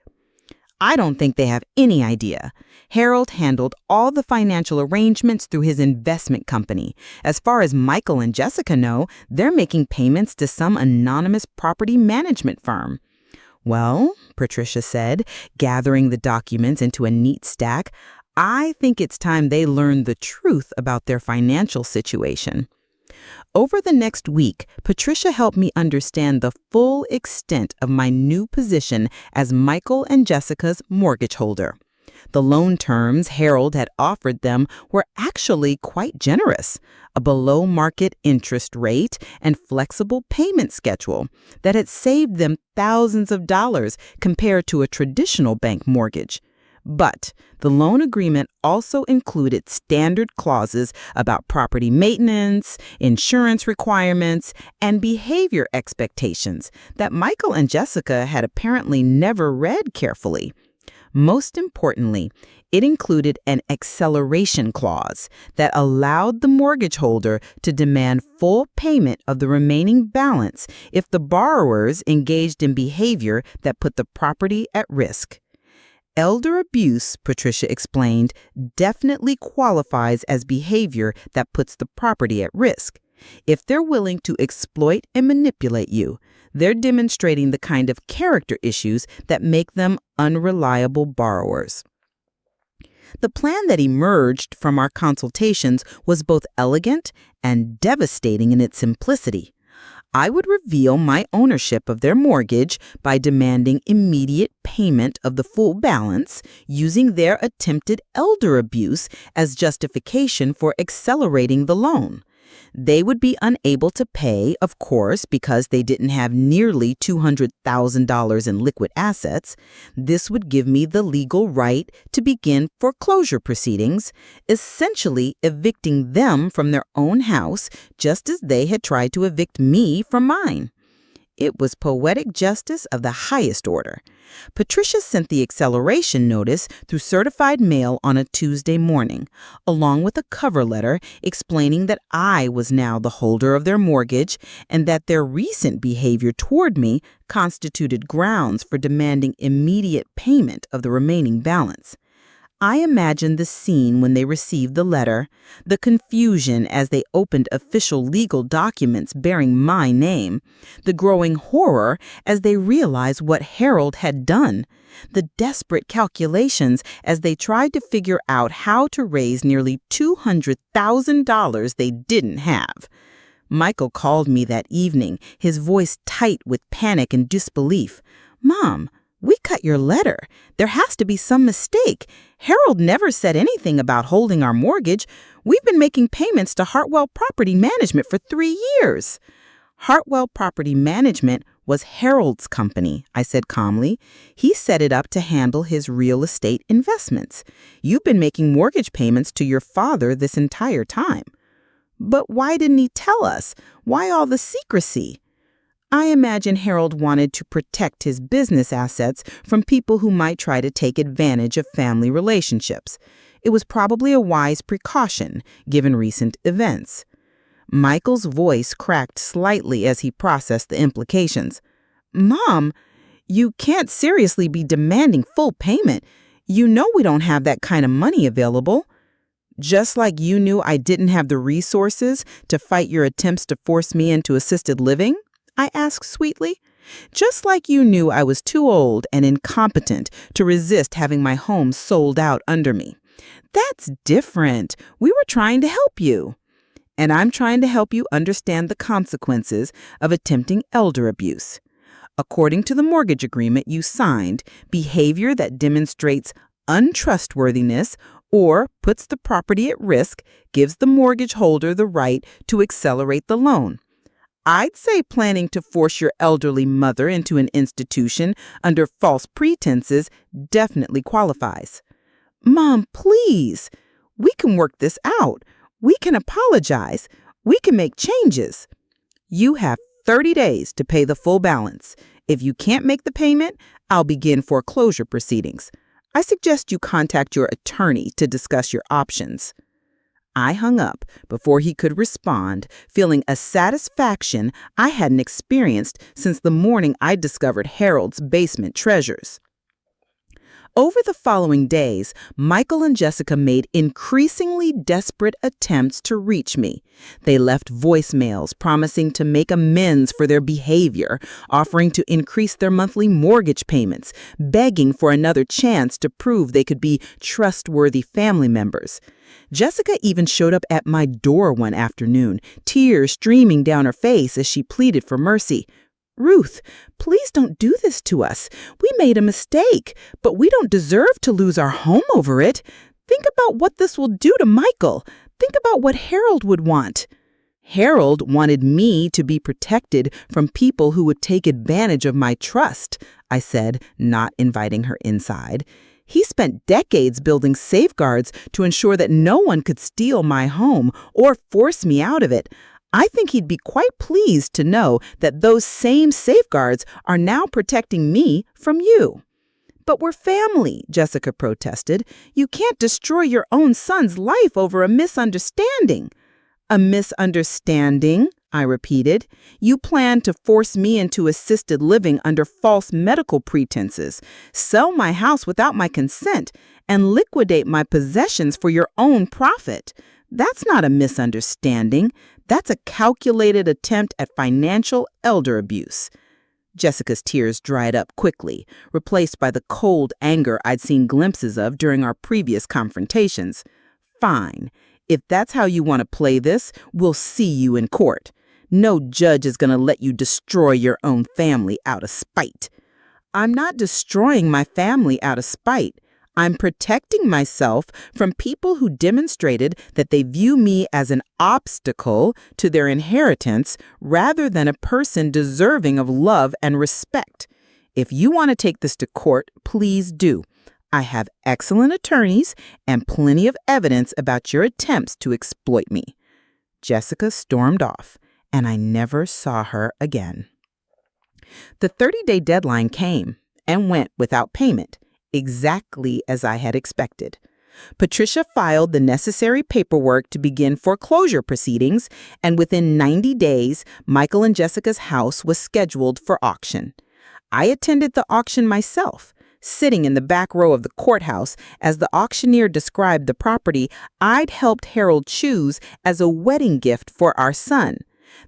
I don't think they have any idea. Harold handled all the financial arrangements through his investment company. As far as Michael and Jessica know, they're making payments to some anonymous property management firm. Well, Patricia said, gathering the documents into a neat stack, I think it's time they learn the truth about their financial situation. Over the next week, Patricia helped me understand the full extent of my new position as Michael and Jessica's mortgage holder. The loan terms Harold had offered them were actually quite generous, a below-market interest rate and flexible payment schedule that had saved them thousands of dollars compared to a traditional bank mortgage. But the loan agreement also included standard clauses about property maintenance, insurance requirements, and behavior expectations that Michael and Jessica had apparently never read carefully. Most importantly, it included an acceleration clause that allowed the mortgage holder to demand full payment of the remaining balance if the borrowers engaged in behavior that put the property at risk. Elder abuse, Patricia explained, definitely qualifies as behavior that puts the property at risk. If they're willing to exploit and manipulate you, they're demonstrating the kind of character issues that make them unreliable borrowers. The plan that emerged from our consultations was both elegant and devastating in its simplicity. I would reveal my ownership of their mortgage by demanding immediate payment of the full balance, using their attempted elder abuse as justification for accelerating the loan. They would be unable to pay, of course, because they didn't have nearly $200,000 in liquid assets. This would give me the legal right to begin foreclosure proceedings, essentially evicting them from their own house, just as they had tried to evict me from mine. It was poetic justice of the highest order. Patricia sent the acceleration notice through certified mail on a Tuesday morning, along with a cover letter explaining that I was now the holder of their mortgage and that their recent behavior toward me constituted grounds for demanding immediate payment of the remaining balance. I imagined the scene when they received the letter, the confusion as they opened official legal documents bearing my name, the growing horror as they realized what Harold had done, the desperate calculations as they tried to figure out how to raise nearly $200,000 they didn't have. Michael called me that evening, his voice tight with panic and disbelief. "Mom, we cut your letter. There has to be some mistake. Harold never said anything about holding our mortgage. We've been making payments to Hartwell Property Management for 3 years. Hartwell Property Management was Harold's company, I said calmly. He set it up to handle his real estate investments. You've been making mortgage payments to your father this entire time. But why didn't he tell us? Why all the secrecy? I imagine Harold wanted to protect his business assets from people who might try to take advantage of family relationships. It was probably a wise precaution, given recent events." Michael's voice cracked slightly as he processed the implications. "Mom, you can't seriously be demanding full payment. You know we don't have that kind of money available. Just like you knew I didn't have the resources to fight your attempts to force me into assisted living?" I asked sweetly. "Just like you knew I was too old and incompetent to resist having my home sold out under me. That's different. We were trying to help you. And I'm trying to help you understand the consequences of attempting elder abuse. According to the mortgage agreement you signed, behavior that demonstrates untrustworthiness or puts the property at risk, gives the mortgage holder the right to accelerate the loan. I'd say planning to force your elderly mother into an institution under false pretenses definitely qualifies. Mom, please. We can work this out. We can apologize. We can make changes. You have 30 days to pay the full balance. If you can't make the payment, I'll begin foreclosure proceedings. I suggest you contact your attorney to discuss your options. I hung up before he could respond, feeling a satisfaction I hadn't experienced since the morning I discovered Harold's basement treasures. Over the following days, Michael and Jessica made increasingly desperate attempts to reach me. They left voicemails promising to make amends for their behavior, offering to increase their monthly mortgage payments, begging for another chance to prove they could be trustworthy family members. Jessica even showed up at my door one afternoon, tears streaming down her face as she pleaded for mercy. "Ruth, please don't do this to us. We made a mistake, but we don't deserve to lose our home over it. Think about what this will do to Michael. Think about what Harold would want." Harold wanted me to be protected from people who would take advantage of my trust, I said, not inviting her inside. He spent decades building safeguards to ensure that no one could steal my home or force me out of it. I think he'd be quite pleased to know that those same safeguards are now protecting me from you. "But we're family," Jessica protested. "You can't destroy your own son's life over a misunderstanding." "A misunderstanding?" I repeated. "You plan to force me into assisted living under false medical pretenses, sell my house without my consent, and liquidate my possessions for your own profit. That's not a misunderstanding. That's a calculated attempt at financial elder abuse." Jessica's tears dried up quickly, replaced by the cold anger I'd seen glimpses of during our previous confrontations. "Fine. If that's how you want to play this, we'll see you in court. No judge is going to let you destroy your own family out of spite." "I'm not destroying my family out of spite. I'm protecting myself from people who demonstrated that they view me as an obstacle to their inheritance rather than a person deserving of love and respect. If you want to take this to court, please do. I have excellent attorneys and plenty of evidence about your attempts to exploit me." Jessica stormed off, and I never saw her again. The 30-day deadline came and went without payment, exactly as I had expected. Patricia filed the necessary paperwork to begin foreclosure proceedings, and within 90 days, Michael and Jessica's house was scheduled for auction. I attended the auction myself, sitting in the back row of the courthouse as the auctioneer described the property I'd helped Harold choose as a wedding gift for our son.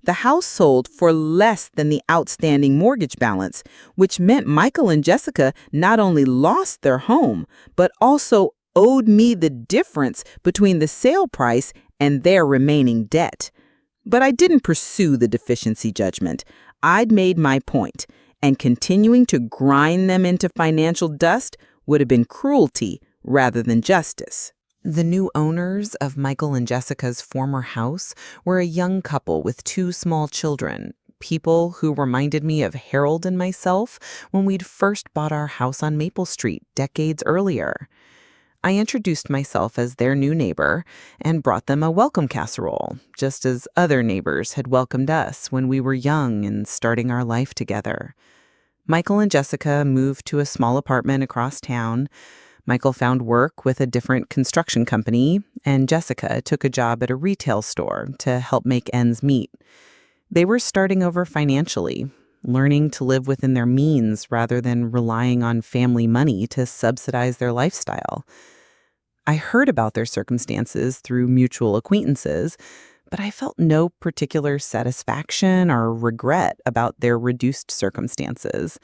The house sold for less than the outstanding mortgage balance, which meant Michael and Jessica not only lost their home, but also owed me the difference between the sale price and their remaining debt. But I didn't pursue the deficiency judgment. I'd made my point, and continuing to grind them into financial dust would have been cruelty rather than justice. The new owners of Michael and Jessica's former house were a young couple with 2 small children, people who reminded me of Harold and myself when we'd first bought our house on Maple Street decades earlier. I introduced myself as their new neighbor and brought them a welcome casserole, just as other neighbors had welcomed us when we were young and starting our life together. Michael and Jessica moved to a small apartment across town. Michael found work with a different construction company, and Jessica took a job at a retail store to help make ends meet. They were starting over financially, learning to live within their means rather than relying on family money to subsidize their lifestyle. I heard about their circumstances through mutual acquaintances, but I felt no particular satisfaction or regret about their reduced circumstances.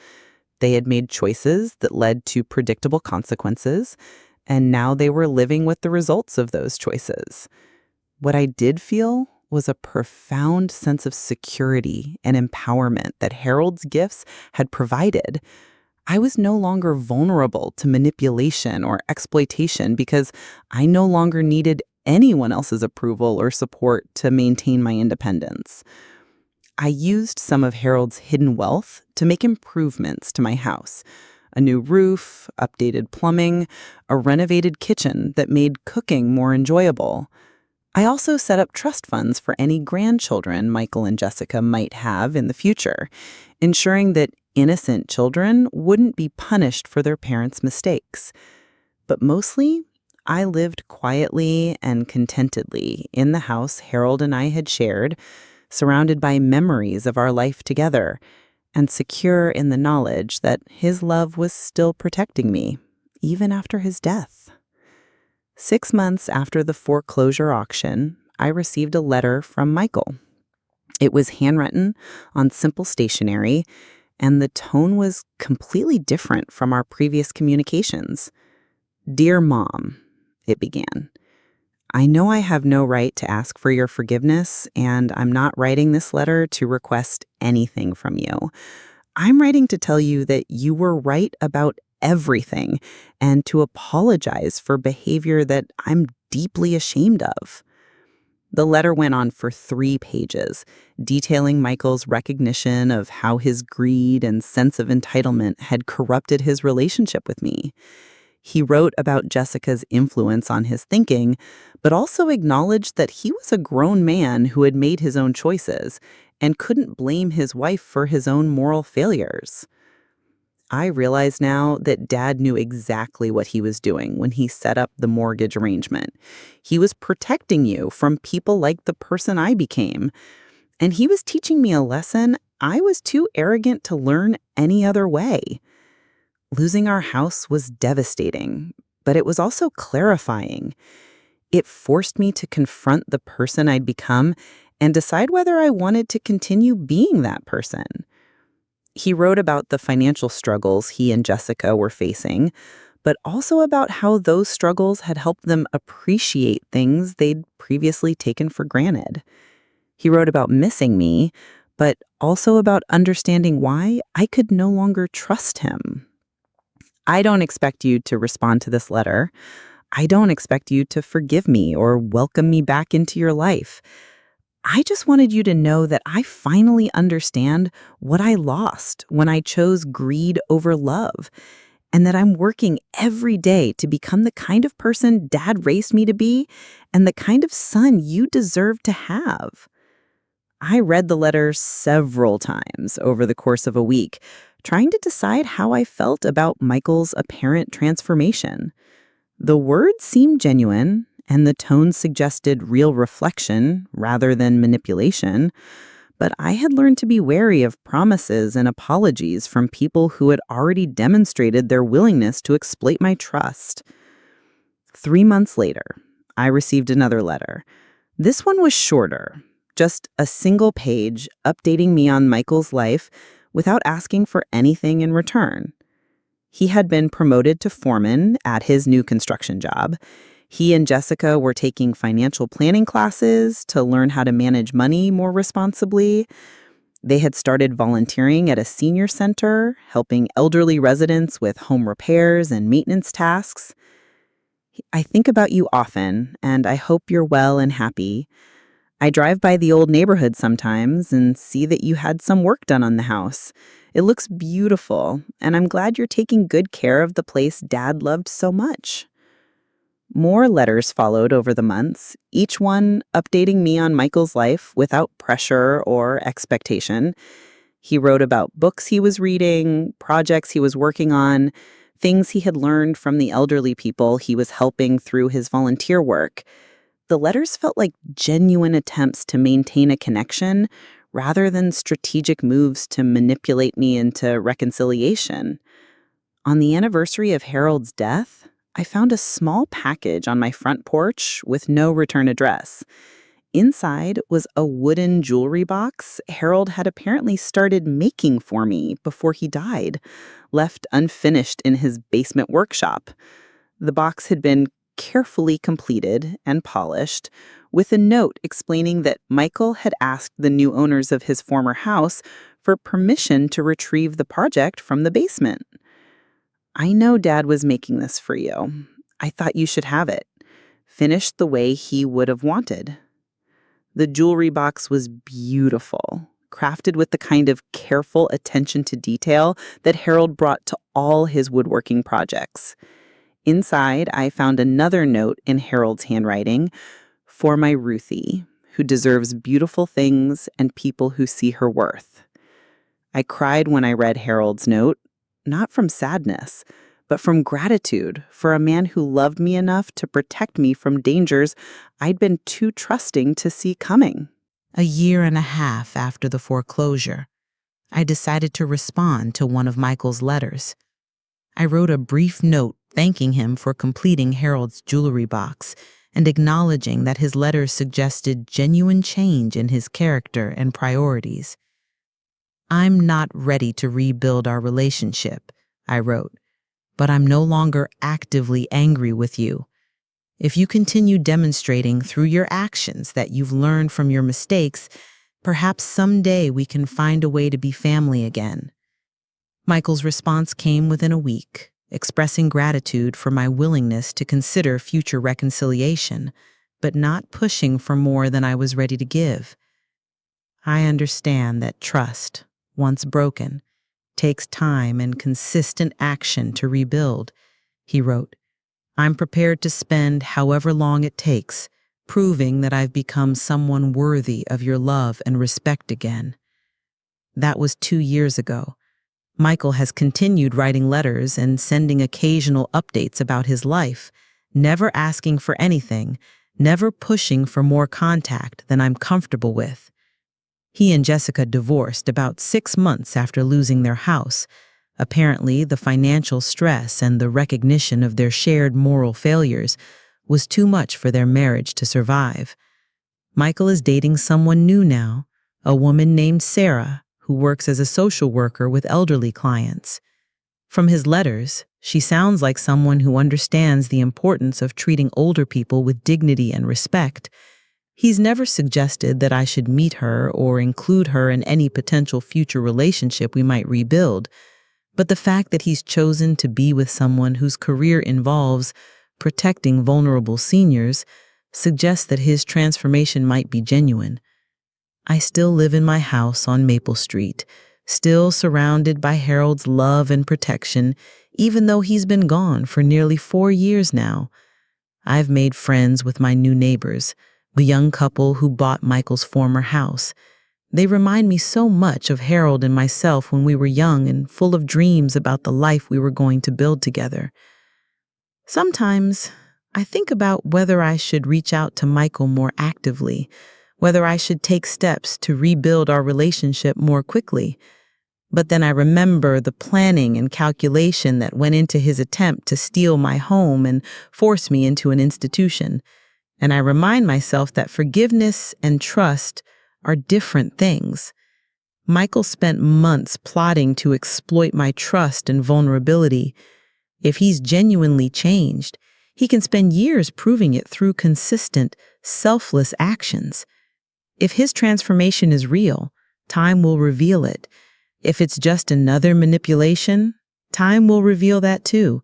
They had made choices that led to predictable consequences, and now they were living with the results of those choices. What I did feel was a profound sense of security and empowerment that Harold's gifts had provided. I was no longer vulnerable to manipulation or exploitation because I no longer needed anyone else's approval or support to maintain my independence. I used some of Harold's hidden wealth to make improvements to my house. A new roof, updated plumbing, a renovated kitchen that made cooking more enjoyable. I also set up trust funds for any grandchildren Michael and Jessica might have in the future, ensuring that innocent children wouldn't be punished for their parents' mistakes. But mostly, I lived quietly and contentedly in the house Harold and I had shared, surrounded by memories of our life together, and secure in the knowledge that his love was still protecting me, even after his death. 6 months after the foreclosure auction, I received a letter from Michael. It was handwritten on simple stationery, and the tone was completely different from our previous communications. "Dear Mom," it began. "I know I have no right to ask for your forgiveness, and I'm not writing this letter to request anything from you. I'm writing to tell you that you were right about everything and to apologize for behavior that I'm deeply ashamed of." The letter went on for 3 pages, detailing Michael's recognition of how his greed and sense of entitlement had corrupted his relationship with me. He wrote about Jessica's influence on his thinking, but also acknowledged that he was a grown man who had made his own choices and couldn't blame his wife for his own moral failures. I realize now that Dad knew exactly what he was doing when he set up the mortgage arrangement. He was protecting you from people like the person I became, and he was teaching me a lesson I was too arrogant to learn any other way. Losing our house was devastating, but it was also clarifying. It forced me to confront the person I'd become and decide whether I wanted to continue being that person. He wrote about the financial struggles he and Jessica were facing, but also about how those struggles had helped them appreciate things they'd previously taken for granted. He wrote about missing me, but also about understanding why I could no longer trust him. I don't expect you to respond to this letter. I don't expect you to forgive me or welcome me back into your life. I just wanted you to know that I finally understand what I lost when I chose greed over love, and that I'm working every day to become the kind of person Dad raised me to be and the kind of son you deserve to have. I read the letter several times over the course of a week, trying to decide how I felt about Michael's apparent transformation. The words seemed genuine, and the tone suggested real reflection rather than manipulation, but I had learned to be wary of promises and apologies from people who had already demonstrated their willingness to exploit my trust. 3 months later, I received another letter. This one was shorter, just a single page updating me on Michael's life without asking for anything in return. He had been promoted to foreman at his new construction job. He and Jessica were taking financial planning classes to learn how to manage money more responsibly. They had started volunteering at a senior center, helping elderly residents with home repairs and maintenance tasks. "I think about you often, and I hope you're well and happy. I drive by the old neighborhood sometimes and see that you had some work done on the house. It looks beautiful, and I'm glad you're taking good care of the place Dad loved so much." More letters followed over the months, each one updating me on Michael's life without pressure or expectation. He wrote about books he was reading, projects he was working on, things he had learned from the elderly people he was helping through his volunteer work. The letters felt like genuine attempts to maintain a connection rather than strategic moves to manipulate me into reconciliation. On the anniversary of Harold's death, I found a small package on my front porch with no return address. Inside was a wooden jewelry box Harold had apparently started making for me before he died, left unfinished in his basement workshop. The box had been carefully completed and polished, with a note explaining that Michael had asked the new owners of his former house for permission to retrieve the project from the basement. I know Dad was making this for you. I thought you should have it. Finished the way he would have wanted. The jewelry box was beautiful, crafted with the kind of careful attention to detail that Harold brought to all his woodworking projects. Inside, I found another note in Harold's handwriting, "For my Ruthie, who deserves beautiful things and people who see her worth." I cried when I read Harold's note, not from sadness, but from gratitude for a man who loved me enough to protect me from dangers I'd been too trusting to see coming. A year and a half after the foreclosure, I decided to respond to one of Michael's letters. I wrote a brief note thanking him for completing Harold's jewelry box and acknowledging that his letters suggested genuine change in his character and priorities. "I'm not ready to rebuild our relationship," I wrote, "but I'm no longer actively angry with you. If you continue demonstrating through your actions that you've learned from your mistakes, perhaps someday we can find a way to be family again." Michael's response came within a week, expressing gratitude for my willingness to consider future reconciliation, but not pushing for more than I was ready to give. "I understand that trust, once broken, takes time and consistent action to rebuild," he wrote. "I'm prepared to spend however long it takes, proving that I've become someone worthy of your love and respect again." That was 2 years ago. Michael has continued writing letters and sending occasional updates about his life, never asking for anything, never pushing for more contact than I'm comfortable with. He and Jessica divorced about 6 months after losing their house. Apparently, the financial stress and the recognition of their shared moral failures was too much for their marriage to survive. Michael is dating someone new now, a woman named Sarah, who works as a social worker with elderly clients. From his letters, she sounds like someone who understands the importance of treating older people with dignity and respect. He's never suggested that I should meet her or include her in any potential future relationship we might rebuild, but the fact that he's chosen to be with someone whose career involves protecting vulnerable seniors suggests that his transformation might be genuine. I still live in my house on Maple Street, still surrounded by Harold's love and protection, even though he's been gone for nearly 4 years now. I've made friends with my new neighbors, the young couple who bought Michael's former house. They remind me so much of Harold and myself when we were young and full of dreams about the life we were going to build together. Sometimes I think about whether I should reach out to Michael more actively, whether I should take steps to rebuild our relationship more quickly. But then I remember the planning and calculation that went into his attempt to steal my home and force me into an institution. And I remind myself that forgiveness and trust are different things. Michael spent months plotting to exploit my trust and vulnerability. If he's genuinely changed, he can spend years proving it through consistent, selfless actions. If his transformation is real, time will reveal it. If it's just another manipulation, time will reveal that too.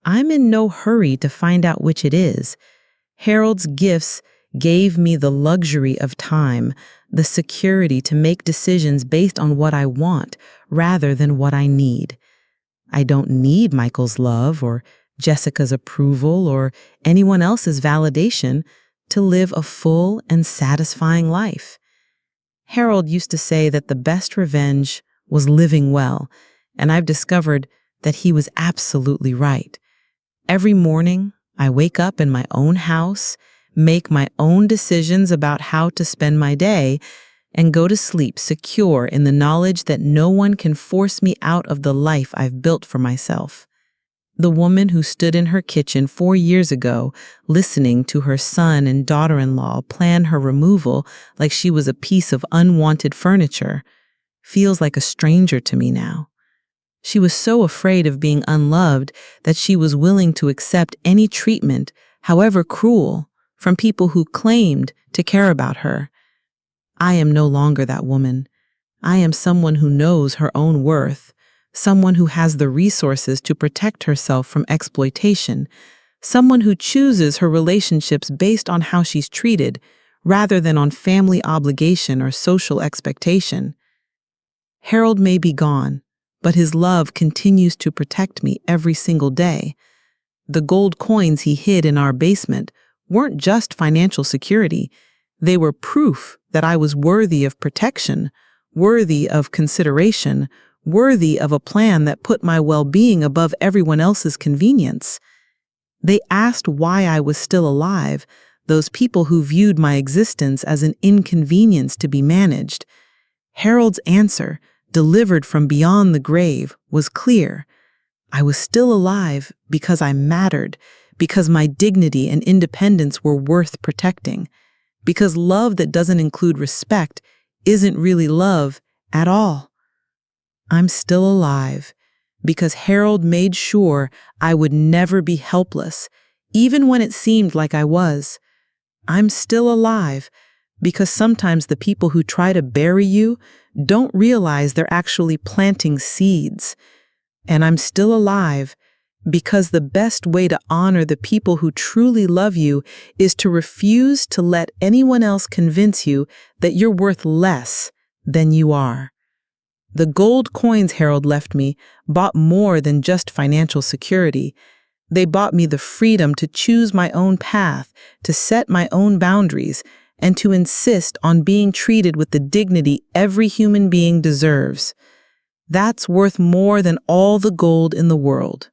I'm in no hurry to find out which it is. Harold's gifts gave me the luxury of time, the security to make decisions based on what I want rather than what I need. I don't need Michael's love or Jessica's approval or anyone else's validation to live a full and satisfying life. Harold used to say that the best revenge was living well, and I've discovered that he was absolutely right. Every morning, I wake up in my own house, make my own decisions about how to spend my day, and go to sleep secure in the knowledge that no one can force me out of the life I've built for myself. The woman who stood in her kitchen 4 years ago, listening to her son and daughter-in-law plan her removal like she was a piece of unwanted furniture, feels like a stranger to me now. She was so afraid of being unloved that she was willing to accept any treatment, however cruel, from people who claimed to care about her. I am no longer that woman. I am someone who knows her own worth, someone who has the resources to protect herself from exploitation, someone who chooses her relationships based on how she's treated rather than on family obligation or social expectation. Harold may be gone, but his love continues to protect me every single day. The gold coins he hid in our basement weren't just financial security. They were proof that I was worthy of protection, worthy of consideration, worthy of a plan that put my well-being above everyone else's convenience. They asked why I was still alive, those people who viewed my existence as an inconvenience to be managed. Harold's answer, delivered from beyond the grave, was clear. I was still alive because I mattered, because my dignity and independence were worth protecting, because love that doesn't include respect isn't really love at all. I'm still alive because Harold made sure I would never be helpless, even when it seemed like I was. I'm still alive because sometimes the people who try to bury you don't realize they're actually planting seeds. And I'm still alive because the best way to honor the people who truly love you is to refuse to let anyone else convince you that you're worth less than you are. The gold coins Harold left me bought more than just financial security. They bought me the freedom to choose my own path, to set my own boundaries, and to insist on being treated with the dignity every human being deserves. That's worth more than all the gold in the world.